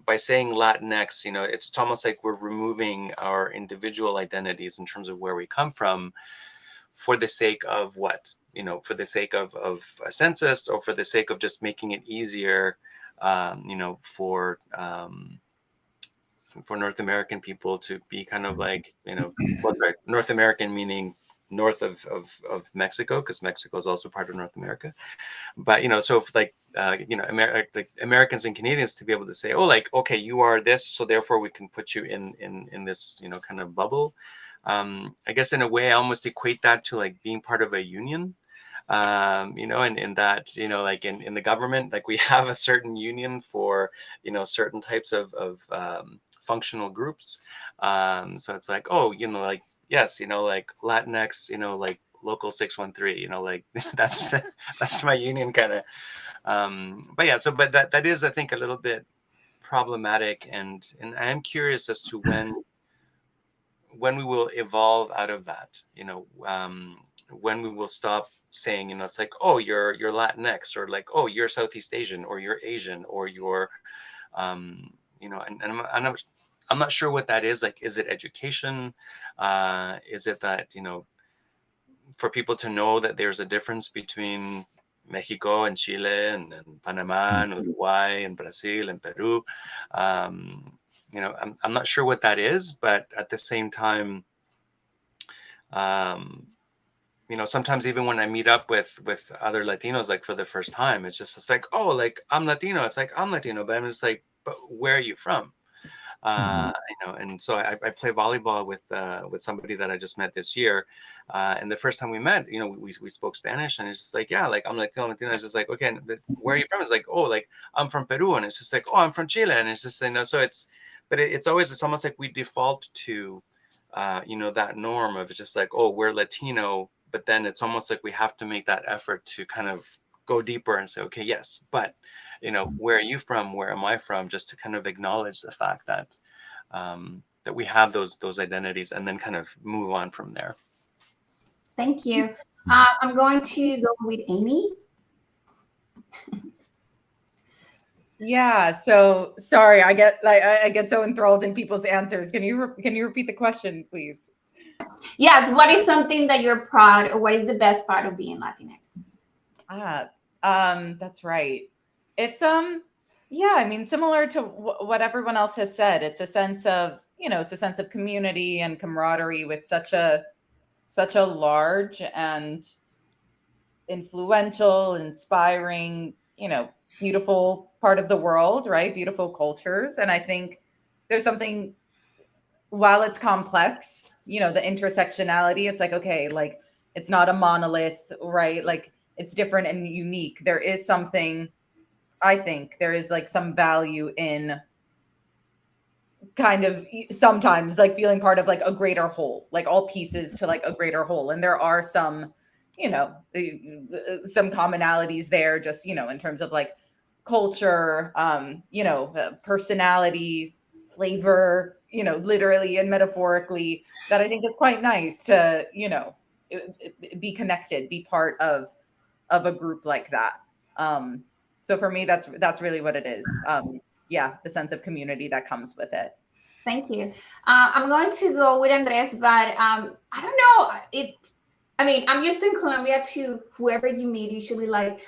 by saying Latinx, you know, it's almost like we're removing our individual identities in terms of where we come from for the sake of what, you know, for the sake of a census, or for the sake of just making it easier, you know, for North American people to be kind of like, you know, North American meaning north of Mexico, because Mexico is also part of North America. But, you know, so if like, you know, like Americans and Canadians to be able to say, oh, like, okay, you are this, so therefore we can put you in this, you know, kind of bubble. I guess in a way I almost equate that to like being part of a union, you know, and in that, you know, like in the government, like we have a certain union for, you know, certain types of functional groups. So it's like, oh, you know, like, yes, you know, like Latinx, you know, like local 613, you know, like that's my union kind of. But yeah, so but that is, I think, a little bit problematic, and I am curious as to when we will evolve out of that, you know, when we will stop saying, you know, it's like, oh, you're Latinx, or like, oh, you're Southeast Asian, or you're Asian, or you're, you know, and I'm not sure what that is. Like, is it education? Is it that, you know, for people to know that there's a difference between Mexico and Chile and Panama and Uruguay and Brazil and Peru? You know, I'm not sure what that is, but at the same time, you know, sometimes even when I meet up with other Latinos, like for the first time, it's like, oh, like I'm Latino. It's like, I'm Latino, but I'm just like, but where are you from? You know, and so I play volleyball with somebody that I just met this year, and the first time we met, you know, we spoke Spanish, and it's just like, yeah, like I'm Latino. It's just like, okay, where are you from? It's like, oh, like I'm from Peru, and it's just like, oh, I'm from Chile, and it's just, you know, so it's, but it's almost like we default to, you know, that norm of, it's just like, oh, we're Latino, but then it's almost like we have to make that effort to kind of go deeper and say, okay, yes, but, you know, where are you from? Where am I from? Just to kind of acknowledge the fact that that we have those identities, and then kind of move on from there. Thank you. I'm going to go with Amy. Yeah. So sorry, I get so enthralled in people's answers. Can you repeat the question, please? Yes. What is something that you're proud, or what is the best part of being Latinx? That's right. It's yeah, I mean, similar to what everyone else has said. It's a sense of, you know, it's a sense of community and camaraderie with such a large and influential, inspiring, you know, beautiful part of the world, right? Beautiful cultures. And I think there's something, while it's complex, you know, the intersectionality, it's like, okay, like it's not a monolith, right? Like it's different and unique. There is something, I think there is like some value in kind of sometimes like feeling part of like a greater whole, like all pieces to like a greater whole. And there are some, you know, some commonalities there, just, you know, in terms of like culture, you know, personality, flavor, you know, literally and metaphorically, that I think is quite nice to, you know, be connected, be part of a group like that. So for me, that's really what it is. Yeah, the sense of community that comes with it. Thank you. I'm going to go with Andres, but I don't know. I mean, I'm used to in Colombia to whoever you meet, usually like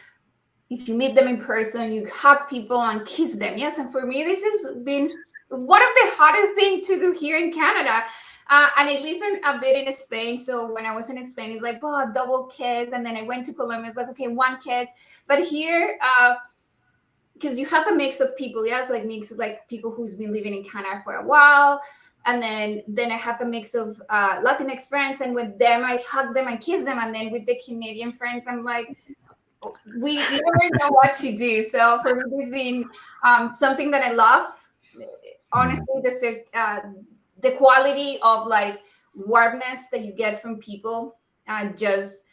if you meet them in person, you hug people and kiss them. Yes, and for me, this has been one of the hardest things to do here in Canada. And I live a bit in Spain, so when I was in Spain, it's like, oh, double kiss, and then I went to Colombia, it's like, okay, one kiss. But here, because you have a mix of people, yes, like mix of like people who's been living in Canada for a while, and then I have a mix of Latinx friends, and with them I hug them and kiss them, and then with the Canadian friends I'm like, we never know what to do. So for me, this has been something that I love. Honestly, the quality of like warmness that you get from people, just,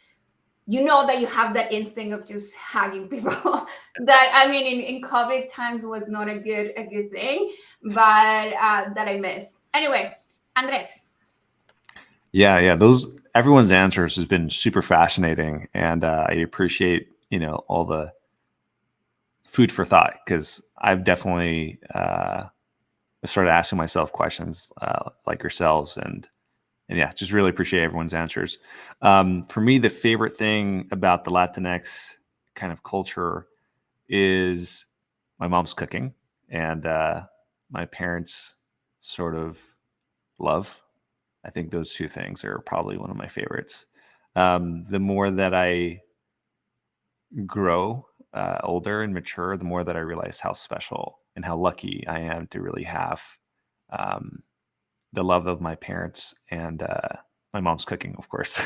you know, that you have that instinct of just hugging people. That, I mean, in COVID times was not a good thing, but that I miss. Anyway, Andres. Yeah, everyone's answers has been super fascinating, and I appreciate, you know, all the food for thought, because I've definitely started asking myself questions like yourselves, and yeah, just really appreciate everyone's answers. For me, the favorite thing about the Latinx kind of culture is my mom's cooking and my parents' sort of love. I think those two things are probably one of my favorites. The more that I grow older and mature, the more that I realize how special and how lucky I am to really have the love of my parents and my mom's cooking, of course.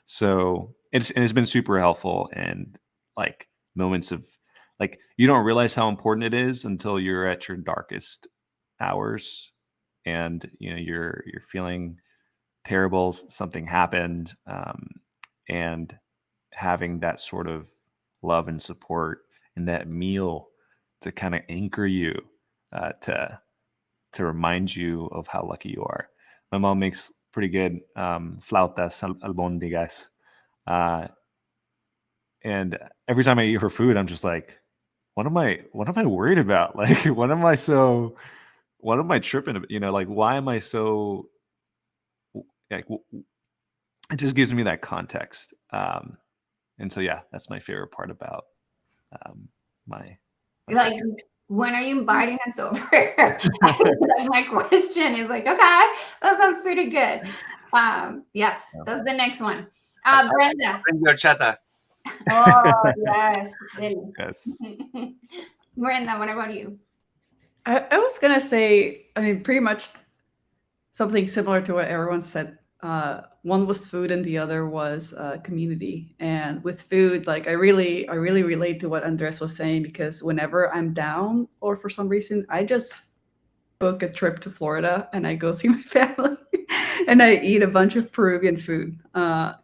So it's been super helpful, and like moments of like, you don't realize how important it is until you're at your darkest hours, and you know you're feeling terrible, something happened, and having that sort of love and support and that meal to kind of anchor you, to remind you of how lucky you are. My mom makes pretty good. Flautas, albóndigas. And every time I eat her food, I'm just like, what am I worried about? Like, what am I tripping about? Like, why am I so, like, it just gives me that context. And so, yeah, that's my favorite part about my like, when are you inviting us over? That's my question. Is like, okay, that sounds pretty good. Yes, that's the next one. Brenda. Bring your chata. Oh, yes. Really. Yes. Brenda, what about you? I was going to say, I mean, pretty much something similar to what everyone said. One was food and the other was community. And with food, like I really relate to what Andres was saying, because whenever I'm down or for some reason, I just book a trip to Florida and I go see my family and I eat a bunch of Peruvian food. But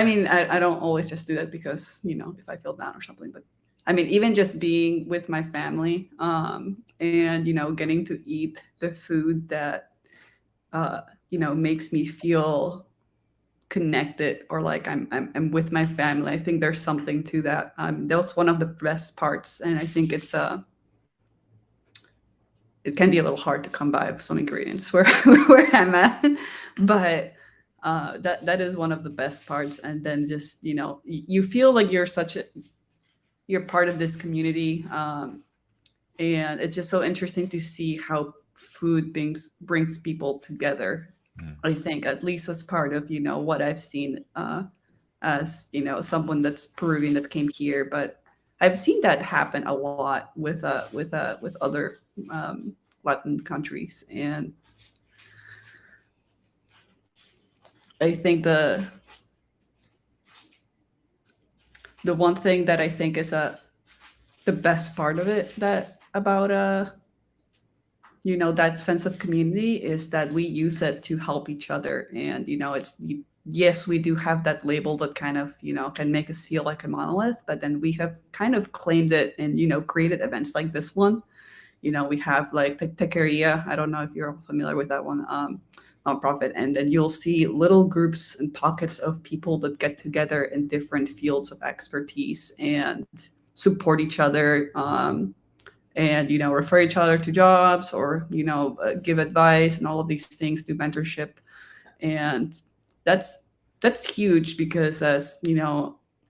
I mean, I don't always just do that because, if I feel down or something, but I mean, even just being with my family and, getting to eat the food that, makes me feel connected or like I'm with my family. I think there's something to that. That was one of the best parts. And I think it can be a little hard to come by with some ingredients where I'm at, but that is one of the best parts. And then just, you feel like you're part of this community. And it's just so interesting to see how food brings people together. I think, at least as part of, what I've seen as, someone that's Peruvian that came here, but I've seen that happen a lot with other Latin countries. And I think the one thing that I think is the best part of it about that sense of community is that we use it to help each other. And yes, we do have that label that kind of can make us feel like a monolith, but then we have kind of claimed it and created events like this one. We have like the Taqueria. I don't know if you're familiar with that one, nonprofit, and then you'll see little groups and pockets of people that get together in different fields of expertise and support each other, and refer each other to jobs or give advice and all of these things, do mentorship. And that's huge, because as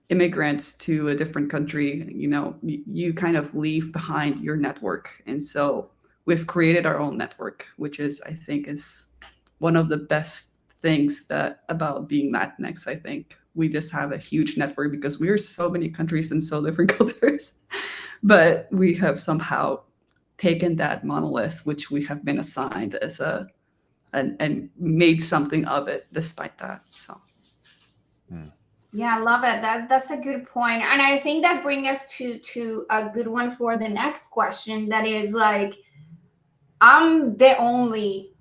immigrants to a different country, you kind of leave behind your network. And so we've created our own network, which is, I think, is one of the best things about being Latinx. I think we just have a huge network because we're so many countries and so different cultures, but we have somehow taken that monolith, which we have been assigned as and made something of it despite that. So. Yeah, I love it. That's a good point. And I think that brings us to a good one for the next question. That is like, I'm the only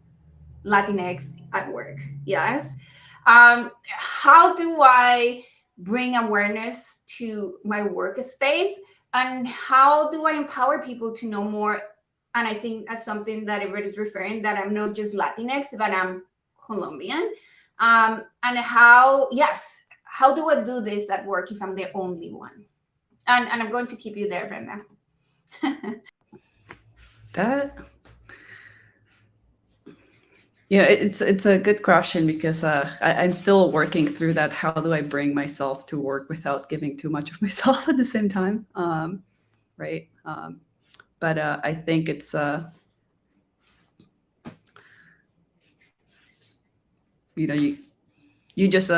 Latinx at work. Yes. How do I bring awareness to my workspace, and how do I empower people to know more? And I think that's something that everybody's referring, that I'm not just Latinx, but I'm Colombian. And how do I do this at work if I'm the only one? And I'm going to keep you there, Brenda. Yeah, it's a good question, because I'm still working through that. How do I bring myself to work without giving too much of myself at the same time? Right. But I think it's you just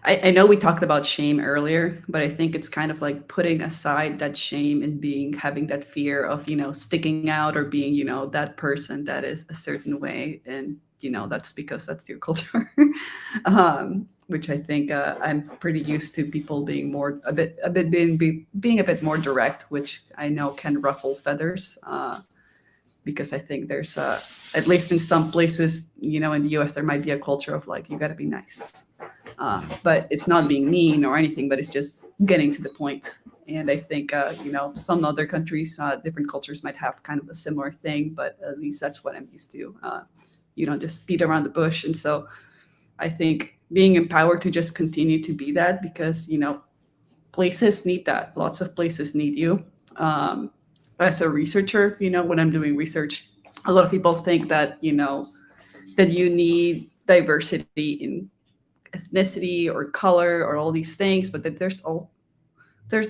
I know we talked about shame earlier, but I think it's kind of like putting aside that shame and having that fear of sticking out or being that person that is a certain way, and that's because that's your culture. Which I think I'm pretty used to people being being a bit more direct, which I know can ruffle feathers. Because I think there's at least in some places, in the US, there might be a culture of like, you got to be nice. But it's not being mean or anything, but it's just getting to the point. And I think, some other countries, different cultures might have kind of a similar thing, but at least that's what I'm used to. just beat around the bush. And so I think being empowered to just continue to be that, because, places need that. Lots of places need you. As a researcher, when I'm doing research, a lot of people think that, that you need diversity in ethnicity or color or all these things, but that there's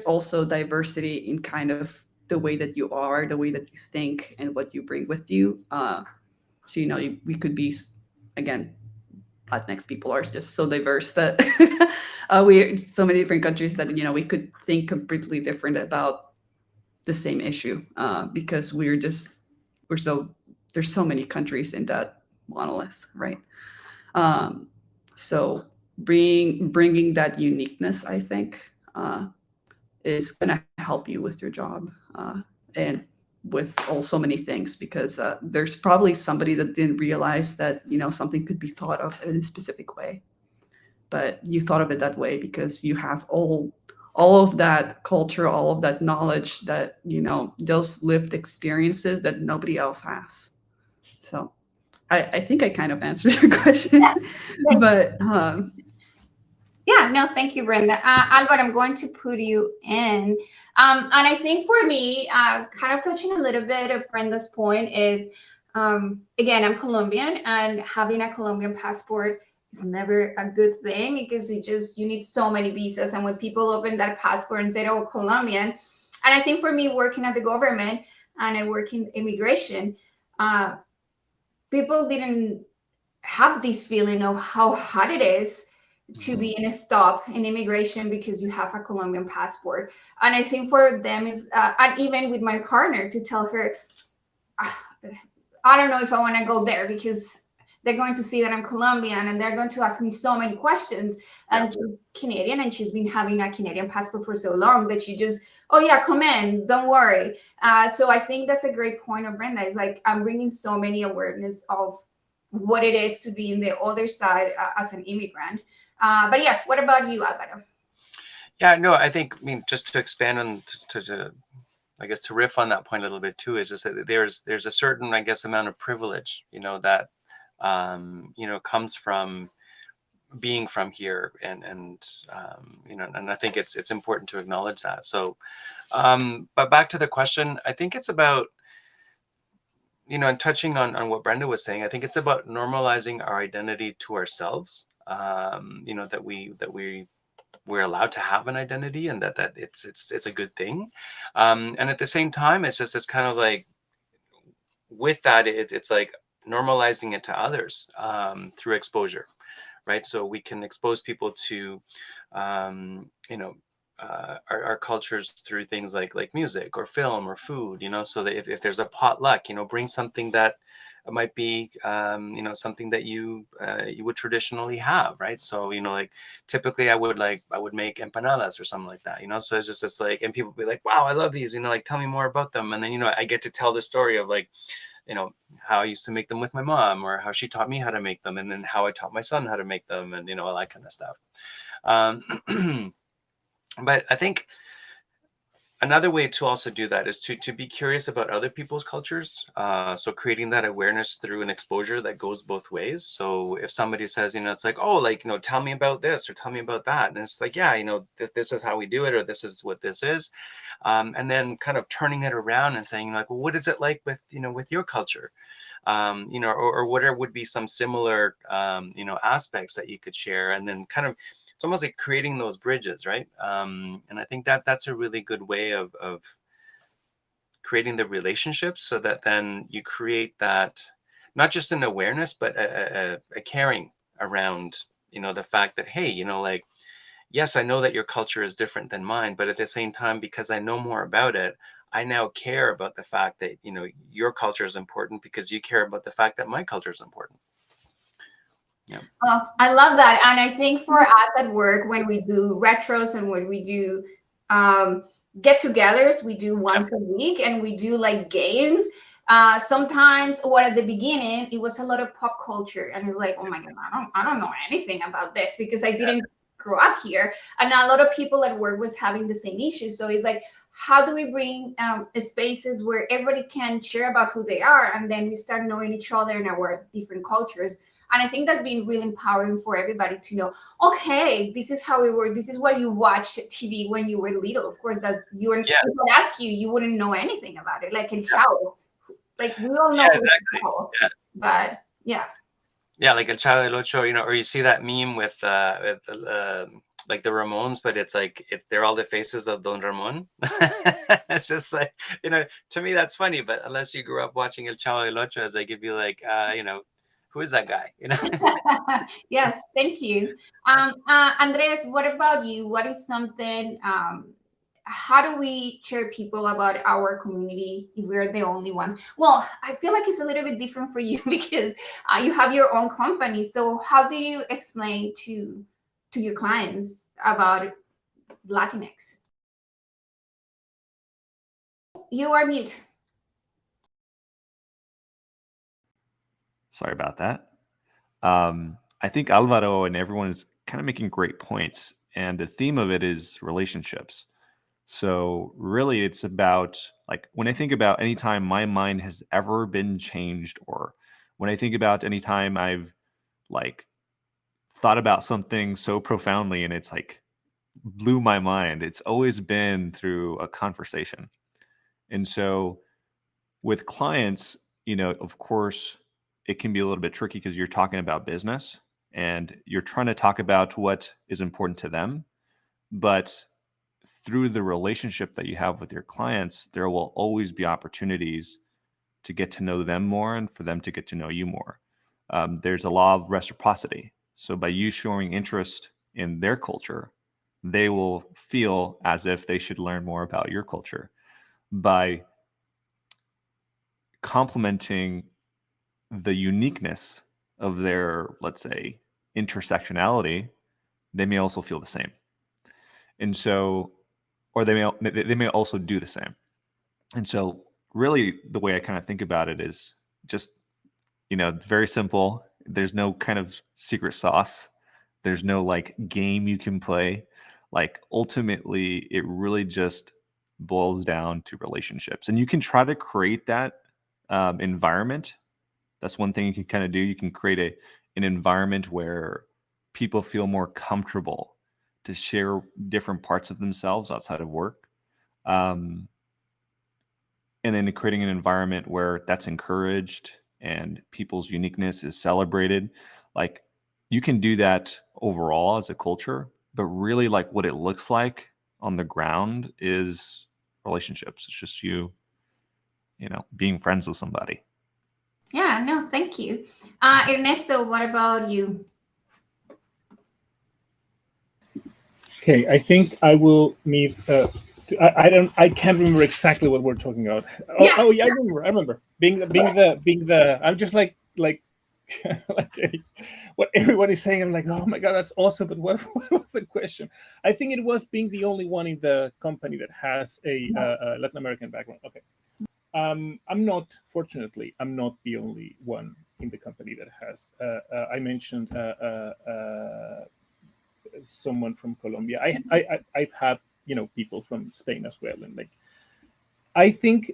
also diversity in kind of the way that you are, the way that you think, and what you bring with you. So, we could be, again, Latinx people are just so diverse that we're so many different countries that, we could think completely different about the same issue, because there's so many countries in that monolith, right? So bringing that uniqueness, I think, is going to help you with your job, and with so many things, because there's probably somebody that didn't realize that, something could be thought of in a specific way, but you thought of it that way because you have all of that culture, all of that knowledge, that, those lived experiences that nobody else has. So I think I kind of answered your question. Yeah. But yeah, no, thank you, Brenda. Albert, I'm going to put you in. And I think for me, kind of touching a little bit of Brenda's point is, again, I'm Colombian, and having a Colombian passport is never a good thing, because you need so many visas. And when people open that passport and say, oh, Colombian, and I think for me, working at the government, and I work in immigration, people didn't have this feeling of how hard it is to be in a stop in immigration because you have a Colombian passport. And I think for them is, and even with my partner, to tell her, I don't know if I want to go there, because they're going to see that I'm Colombian, and they're going to ask me so many questions. And she's Canadian, and she's been having a Canadian passport for so long that she just, oh yeah, come in, don't worry. So I think that's a great point of Brenda. It's like, I'm bringing so many awareness of what it is to be in the other side as an immigrant. But yes, what about you, Alvaro? Yeah, no, I mean, just to expand on, to I guess, to riff on that point a little bit too, is just that there's a certain, I guess, amount of privilege, that, comes from being from here, and and I think it's important to acknowledge that. So, but back to the question, I think it's about, and touching on what Brenda was saying, I think it's about normalizing our identity to ourselves. That we're allowed to have an identity, and that it's a good thing. And at the same time, it's kind of like, with that, it's like normalizing it to others, through exposure, right? So we can expose people to, our cultures through things like music or film or food, so that if there's a potluck, bring something that might be, something that you would traditionally have, right? So, like, typically I would make empanadas or something like that, so it's like, and people be like, wow, I love these, like, tell me more about them. And then, I get to tell the story of, like, how I used to make them with my mom, or how she taught me how to make them, and then how I taught my son how to make them, and, all that kind of stuff. But I think another way to also do that is to be curious about other people's cultures. So creating that awareness through an exposure that goes both ways. So if somebody says, it's like, oh, like, tell me about this, or tell me about that. And it's like, yeah, this is how we do it, or this is what this is. And then kind of turning it around and saying, like, well, what is it like with, with your culture? Or what would be some similar, aspects that you could share, and then kind of, it's almost like creating those bridges, right? And I think that's a really good way of creating the relationships, so that then you create that, not just an awareness, but a caring around, the fact that, hey, like, yes, I know that your culture is different than mine, but at the same time, because I know more about it, I now care about the fact that, your culture is important, because you care about the fact that my culture is important. Yeah. Oh, I love that. And I think for us at work, when we do retros and when we do get-togethers, we do once a week, and we do like games. Sometimes, or at the beginning, it was a lot of pop culture, and it's like, oh my god, I don't know anything about this, because I didn't grew up here, and a lot of people at work was having the same issue. So it's like, how do we bring spaces where everybody can share about who they are, and then we start knowing each other in our different cultures? And I think that's been really empowering for everybody to know, okay, this is how we work. This is what you watched TV when you were little. Of course, that's you. If I would ask you, you wouldn't know anything about it. Like El Chavo, like we all know. Yeah, exactly. Yeah. But yeah. Yeah, like El Chavo del Ocho, or you see that meme with like the Ramones, but it's like they're all the faces of Don Ramon. It's just like, to me that's funny, but unless you grew up watching El Chavo del Ocho, as I could be like, who is that guy? Yes, thank you. Andres, what about you? What is something, how do we share people about our community if we're the only ones? Well, I feel like it's a little bit different for you because you have your own company. So how do you explain to your clients about Latinx? You are mute. Sorry about that. I think Alvaro and everyone is kind of making great points, and the theme of it is relationships. So really it's about, like, when I think about any time my mind has ever been changed, or when I think about any time I've like thought about something so profoundly and it's like blew my mind, it's always been through a conversation. And so with clients, of course, it can be a little bit tricky because you're talking about business and you're trying to talk about what is important to them. But through the relationship that you have with your clients, there will always be opportunities to get to know them more and for them to get to know you more. There's a law of reciprocity. So by you showing interest in their culture, they will feel as if they should learn more about your culture. By complementing the uniqueness of their, let's say, intersectionality, they may also feel the same. And so, or they may also do the same. And so really the way I kind of think about it is just, very simple. There's no kind of secret sauce. There's no like game you can play. Like ultimately it really just boils down to relationships, and you can try to create that environment. That's one thing you can kind of do. You can create an environment where people feel more comfortable to share different parts of themselves outside of work. And then creating an environment where that's encouraged and people's uniqueness is celebrated. Like you can do that overall as a culture, but really like what it looks like on the ground is relationships. It's just you being friends with somebody. Yeah, no, thank you. Ernesto, what about you? Okay, I think I will need. I can't remember exactly what we're talking about. Oh yeah, I remember. Being the. I'm just like what everyone is saying. I'm like, oh my god, that's awesome. But what was the question? I think it was being the only one in the company that has a Latin American background. Okay. Fortunately, I'm not the only one in the company that has. I mentioned someone from Colombia. I've had people from Spain as well, and like I think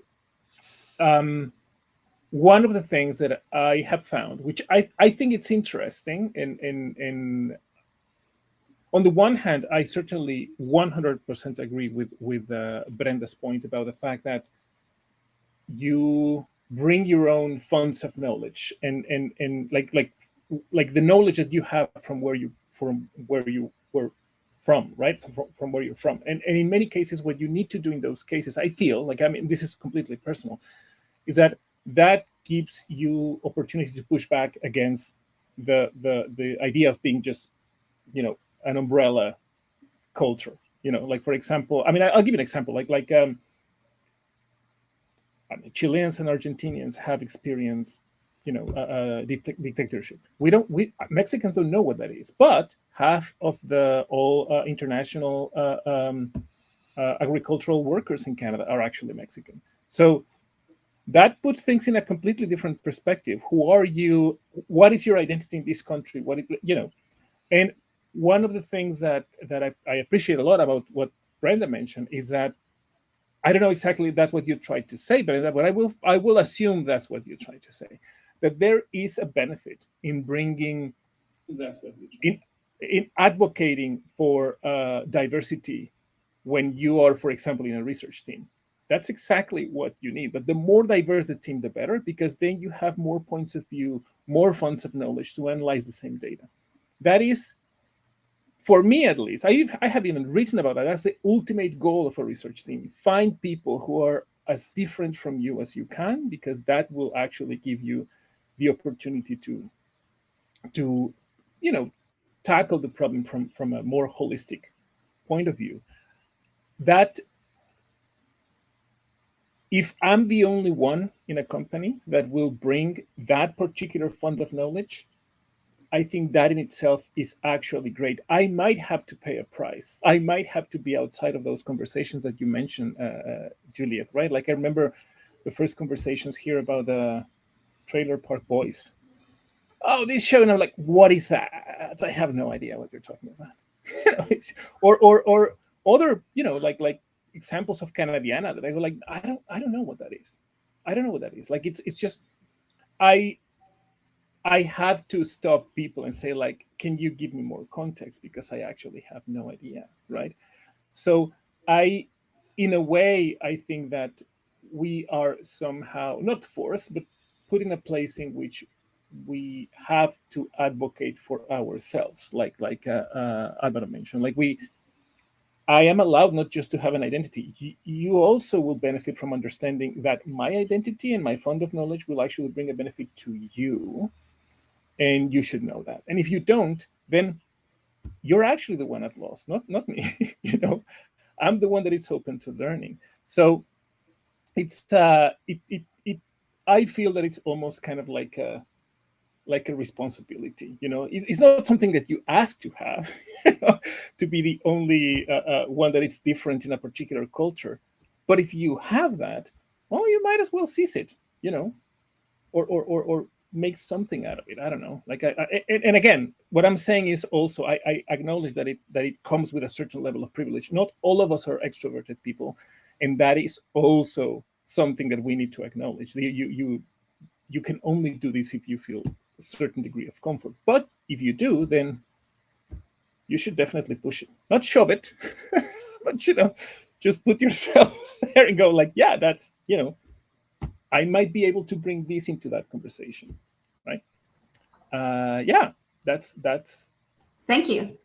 one of the things that I have found, which I think it's interesting, in on the one hand, I certainly 100% agree with Brenda's point about the fact that you bring your own funds of knowledge and like the knowledge that you have from where you were from, right? So from where you're from, and in many cases, what you need to do in those cases, I feel like, I mean, this is completely personal, is that gives you opportunity to push back against the idea of being just an umbrella culture. Like, for example, I mean, I'll give you an example. Chileans and Argentinians have experienced, dictatorship. Mexicans don't know what that is, but half of all international agricultural workers in Canada are actually Mexican. So that puts things in a completely different perspective. Who are you? What is your identity in this country? And one of the things that I appreciate a lot about what Brenda mentioned is that I don't know exactly that's what you tried to say, but I will assume that's what you tried to say, that there is a benefit in bringing in advocating for diversity when you are, for example, in a research team. That's exactly what you need. But the more diverse the team, the better, because then you have more points of view, more funds of knowledge to analyze the same data. That is, for me at least, I have even written about that. That's the ultimate goal of a research team. Find people who are as different from you as you can, because that will actually give you the opportunity to tackle the problem from a more holistic point of view. That if I'm the only one in a company that will bring that particular fund of knowledge, I think that in itself is actually great. I might have to pay a price. I might have to be outside of those conversations that you mentioned, Julieth, right? Like I remember the first conversations here about the Trailer Park Boys. Oh, this show, and I'm like, what is that? I have no idea what you're talking about. Or other, like examples of Canadiana that I go like, I don't know what that is. I don't know what that is. Like it's just I have to stop people and say like, can you give me more context, because I actually have no idea, right? So in a way, I think that we are somehow not forced, but put in a place in which we have to advocate for ourselves, like Alvaro mentioned. Like I am allowed not just to have an identity. You also will benefit from understanding that my identity and my fund of knowledge will actually bring a benefit to you, and you should know that. And if you don't, then you're actually the one at loss, not me. I'm the one that is open to learning. So it's I feel that it's almost kind of like a responsibility. It's not something that you ask to have, to be the only one that is different in a particular culture. But if you have that, well, you might as well seize it, or make something out of it. I don't know. Like, and again, what I'm saying is also I acknowledge that it comes with a certain level of privilege. Not all of us are extroverted people, and that is also something that we need to acknowledge. You can only do this if you feel a certain degree of comfort. But if you do, then you should definitely push it. Not shove it, but just put yourself there and go like, yeah, that's, I might be able to bring this into that conversation, right? Yeah, that's. Thank you.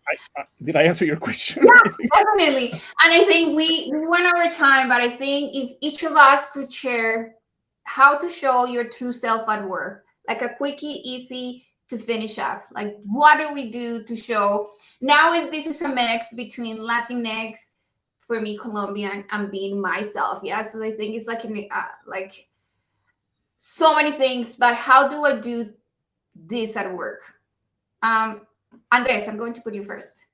Did I answer your question? Yeah, definitely. And I think we went over time, but I think if each of us could share how to show your true self at work, like a quickie, easy to finish off. Like, what do we do to show? Now this is a mix between Latinx, for me, Colombian, and being myself. Yeah, so I think it's like so many things. But how do I do this at work? Andres, I'm going to put you first.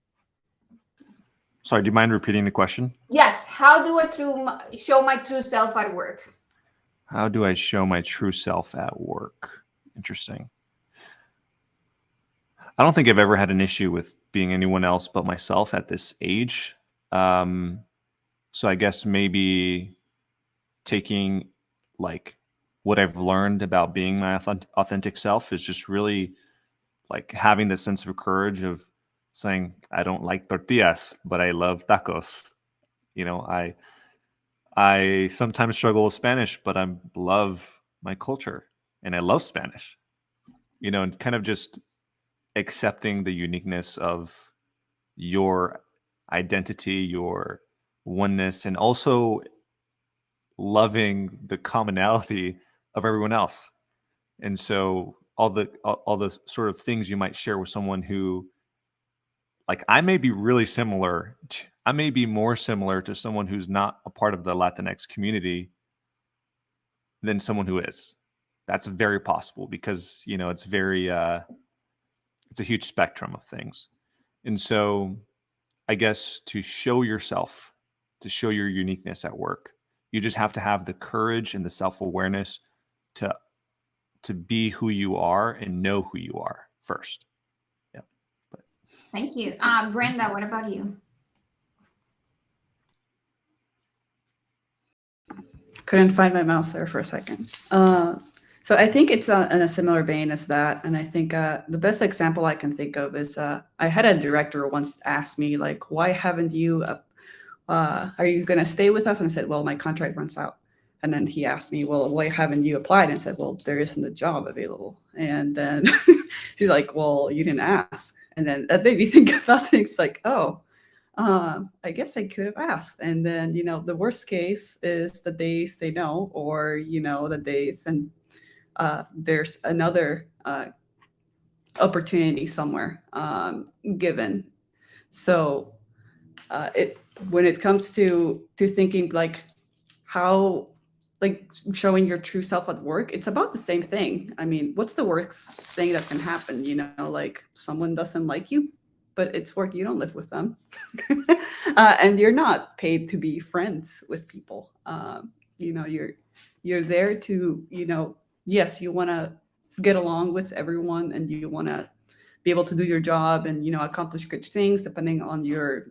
Sorry, do you mind repeating the question? Yes. How do I show my true self at work? How do I show my true self at work? Interesting. I don't think I've ever had an issue with being anyone else but myself at this age. So I guess maybe taking like what I've learned about being my authentic self is just really like having this sense of courage of saying, I don't like tortillas, but I love tacos. I sometimes struggle with Spanish, but I love my culture and I love Spanish, and kind of just accepting the uniqueness of your identity, your oneness, and also loving the commonality of everyone else. And so all the sort of things you might share with someone who, like, I may be really similar. I may be more similar to someone who's not a part of the Latinx community than someone who is. That's very possible because, it's very, it's a huge spectrum of things. And so I guess to show yourself, to show your uniqueness at work, you just have to have the courage and the self-awareness to be who you are and know who you are first. Yeah. Thank you. Brenda, what about you? Couldn't find my mouse there for a second. So I think it's in a similar vein as that. And I think the best example I can think of is I had a director once ask me, like, why haven't you, are you going to stay with us? And I said, well, my contract runs out. And then he asked me, well, why haven't you applied? And I said, well, there isn't a job available. And then she's like, well, you didn't ask. And then that made me think about things like, oh, I guess I could have asked. And then, the worst case is that they say no, or, that they send, there's another opportunity somewhere given. So when it comes to thinking like how, like showing your true self at work, it's about the same thing. I mean, what's the worst thing that can happen? Like someone doesn't like you, but it's work. You don't live with them. And you're not paid to be friends with people. You're there to, yes, you want to get along with everyone and you want to be able to do your job and, accomplish good things depending on your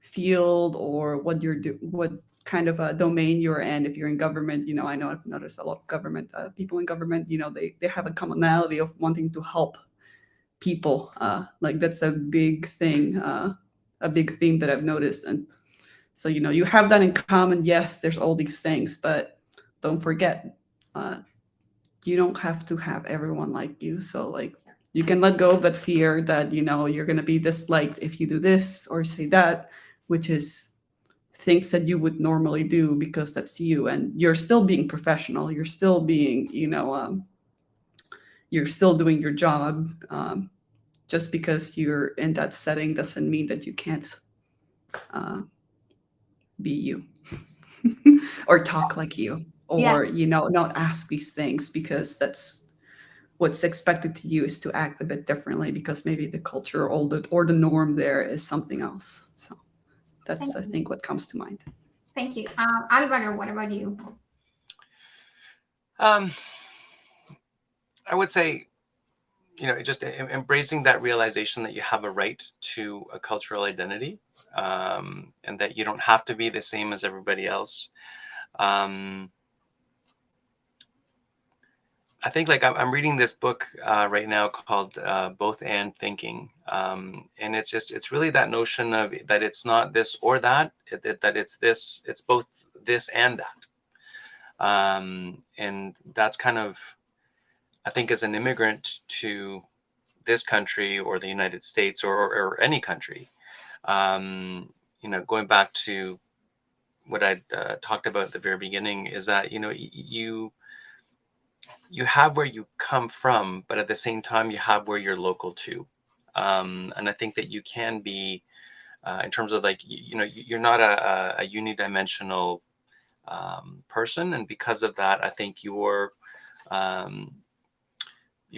field or what what kind of a domain you're in. If you're in government, I know I've noticed a lot of government people in government, they have a commonality of wanting to help people. Like that's a big thing, a big theme that I've noticed. And so, you have that in common. Yes, there's all these things, but don't forget, you don't have to have everyone like you. So like you can let go of that fear that, you're going to be disliked if you do this or say that, which is things that you would normally do because that's you. And you're still being professional. You're still being, you're still doing your job. Just because you're in that setting doesn't mean that you can't be you or talk like you or, not ask these things, because that's what's expected to you is to act a bit differently because maybe the culture or the norm there is something else. So that's, I think, what comes to mind. Thank you. Alvaro, what about you? I would say, just embracing that realization that you have a right to a cultural identity, and that you don't have to be the same as everybody else. I think like I'm reading this book right now called Both and Thinking. And it's really that notion of that it's not this or that, that it's this, it's both this and that. And that's kind of, I think as an immigrant to this country or the United States or any country, going back to what I talked about at the very beginning is that, you have where you come from, but at the same time, you have where you're local to. And I think that you can be, in terms of like, you're not a unidimensional person. And because of that, I think your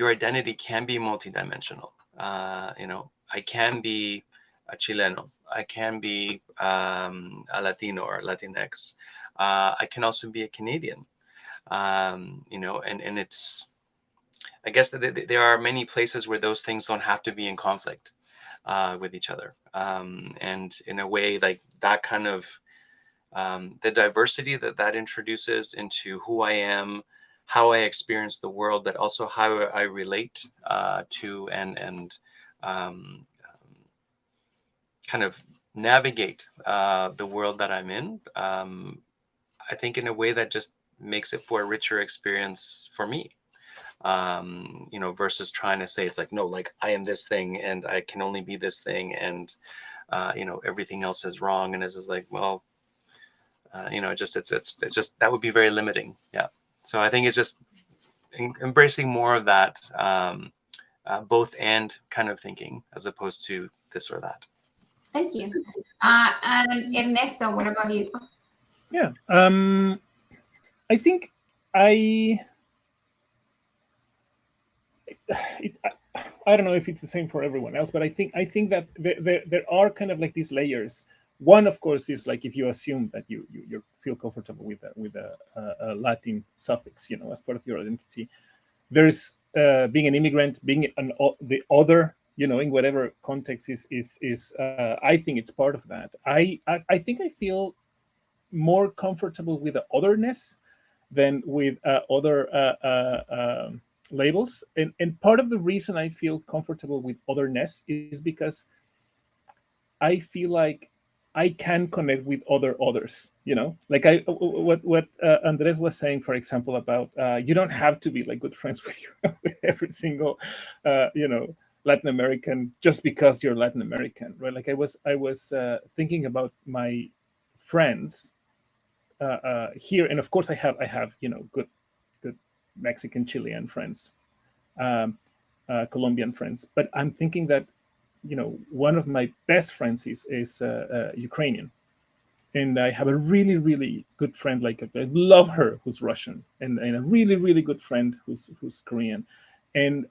identity can be multidimensional. I can be a Chileno. I can be a Latino or Latinx. I can also be a Canadian. And it's, I guess that there are many places where those things don't have to be in conflict with each other. And in a way, like that kind of the diversity that introduces into who I am, how I experience the world, but also how I relate to and kind of navigate the world that I'm in. I think in a way that just makes it for a richer experience for me, versus trying to say it's like, no, like I am this thing and I can only be this thing. And, everything else is wrong. And it's just like, well, it's just, that would be very limiting. Yeah. So I think it's just embracing more of that, both and kind of thinking as opposed to this or that. Thank you. And Ernesto, what about you? Yeah. I think I don't know if it's the same for everyone else, but I think that there are kind of like these layers. One, of course, is like if you assume that you feel comfortable with a Latin suffix, as part of your identity. There's being an immigrant, being the other, in whatever context is I think it's part of that. I think I feel more comfortable with the otherness than with other labels. And part of the reason I feel comfortable with otherness is because I feel like I can connect with others, like what Andres was saying, for example, about you don't have to be like good friends with every single, Latin American just because you're Latin American, right? Like I was thinking about my friends here, and of course I have good Mexican, Chilean friends, Colombian friends, but I'm thinking that one of my best friends is Ukrainian, and I have a really, really good friend, like I love her, who's Russian, and a really, really good friend who's Korean, and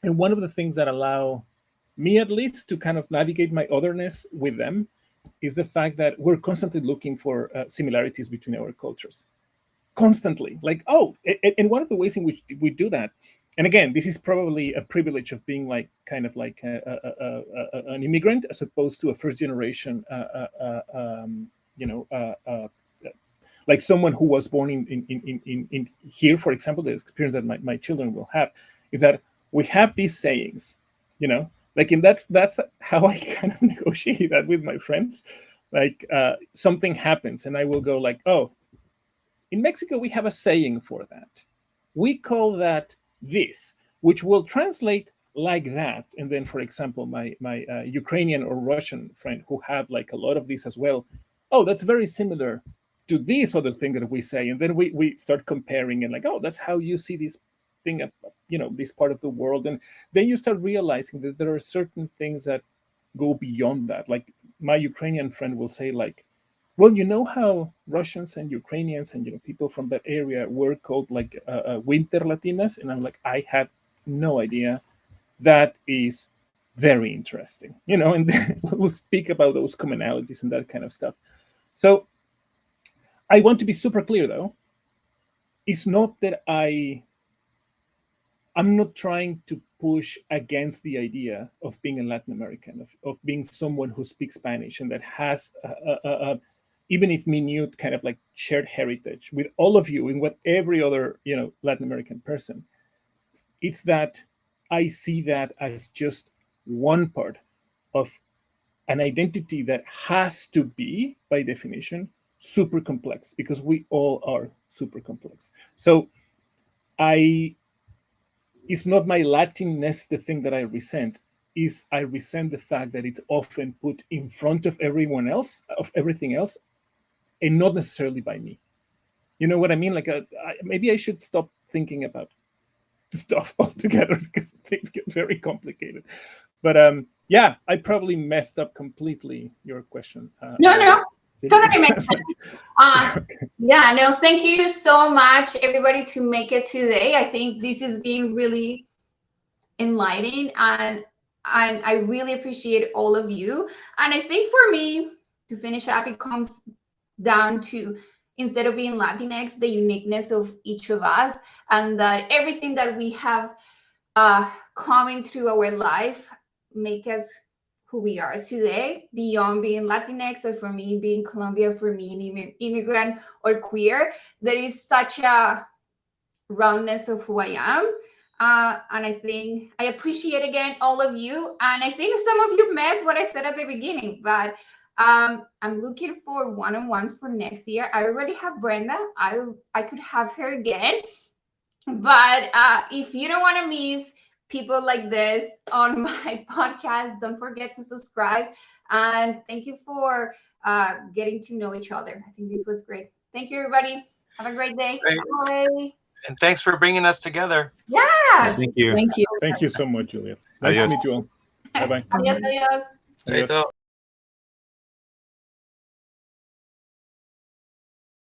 one of the things that allow me, at least, to kind of navigate my otherness with them is the fact that we're constantly looking for similarities between our cultures, constantly. Like, and one of the ways in which we do that, and again, this is probably a privilege of being like kind of like an immigrant as opposed to a first generation, like someone who was born in here, for example. The experience that my children will have is that we have these sayings, like, and that's how I kind of negotiate that with my friends. Like something happens and I will go like, oh, in Mexico we have a saying for that. We call that this, which will translate like that. And then, for example, my Ukrainian or Russian friend who have like a lot of this as well, oh, that's very similar to this other thing that we say. And then we start comparing and like, oh, that's how you see this thing, this part of the world. And then you start realizing that there are certain things that go beyond that. Like my Ukrainian friend will say like, well, you know how Russians and Ukrainians and people from that area were called like winter Latinas? And I'm like, I had no idea. That is very interesting, and then we'll speak about those commonalities and that kind of stuff. So I want to be super clear, though. It's not that I'm not trying to push against the idea of being a Latin American, of being someone who speaks Spanish and that has even if minute kind of like shared heritage with all of you and with every other, Latin American person. It's that I see that as just one part of an identity that has to be, by definition, super complex, because we all are super complex. So it's not my Latinness, the thing that I resent. Is I resent the fact that it's often put in front of everyone else, of everything else, and not necessarily by me. You know what I mean? Like, maybe I should stop thinking about the stuff altogether because things get very complicated. But yeah, I probably messed up completely your question. No, totally makes sense. Yeah, no, thank you so much, everybody, to make it today. I think this has been really enlightening, and I really appreciate all of you. And I think for me, to finish up, it comes down to, instead of being Latinx, the uniqueness of each of us, and that everything that we have coming through our life make us who we are today, beyond being Latinx, or for me being Colombian, for me an immigrant or queer. There is such a roundness of who I am. And I think I appreciate again all of you. And I think some of you missed what I said at the beginning, but I'm looking for one-on-ones for next year. I already have Brenda. I could have her again. But if you don't want to miss people like this on my podcast, don't forget to subscribe. And thank you for getting to know each other. I think this was great. Thank you, everybody. Have a great day. Great. Bye. And thanks for bringing us together. Yeah. Thank you. Thank you. Thank you so much, Juliet. Nice Adios. to meet you all. Bye-bye. Adios, adios. Chaito.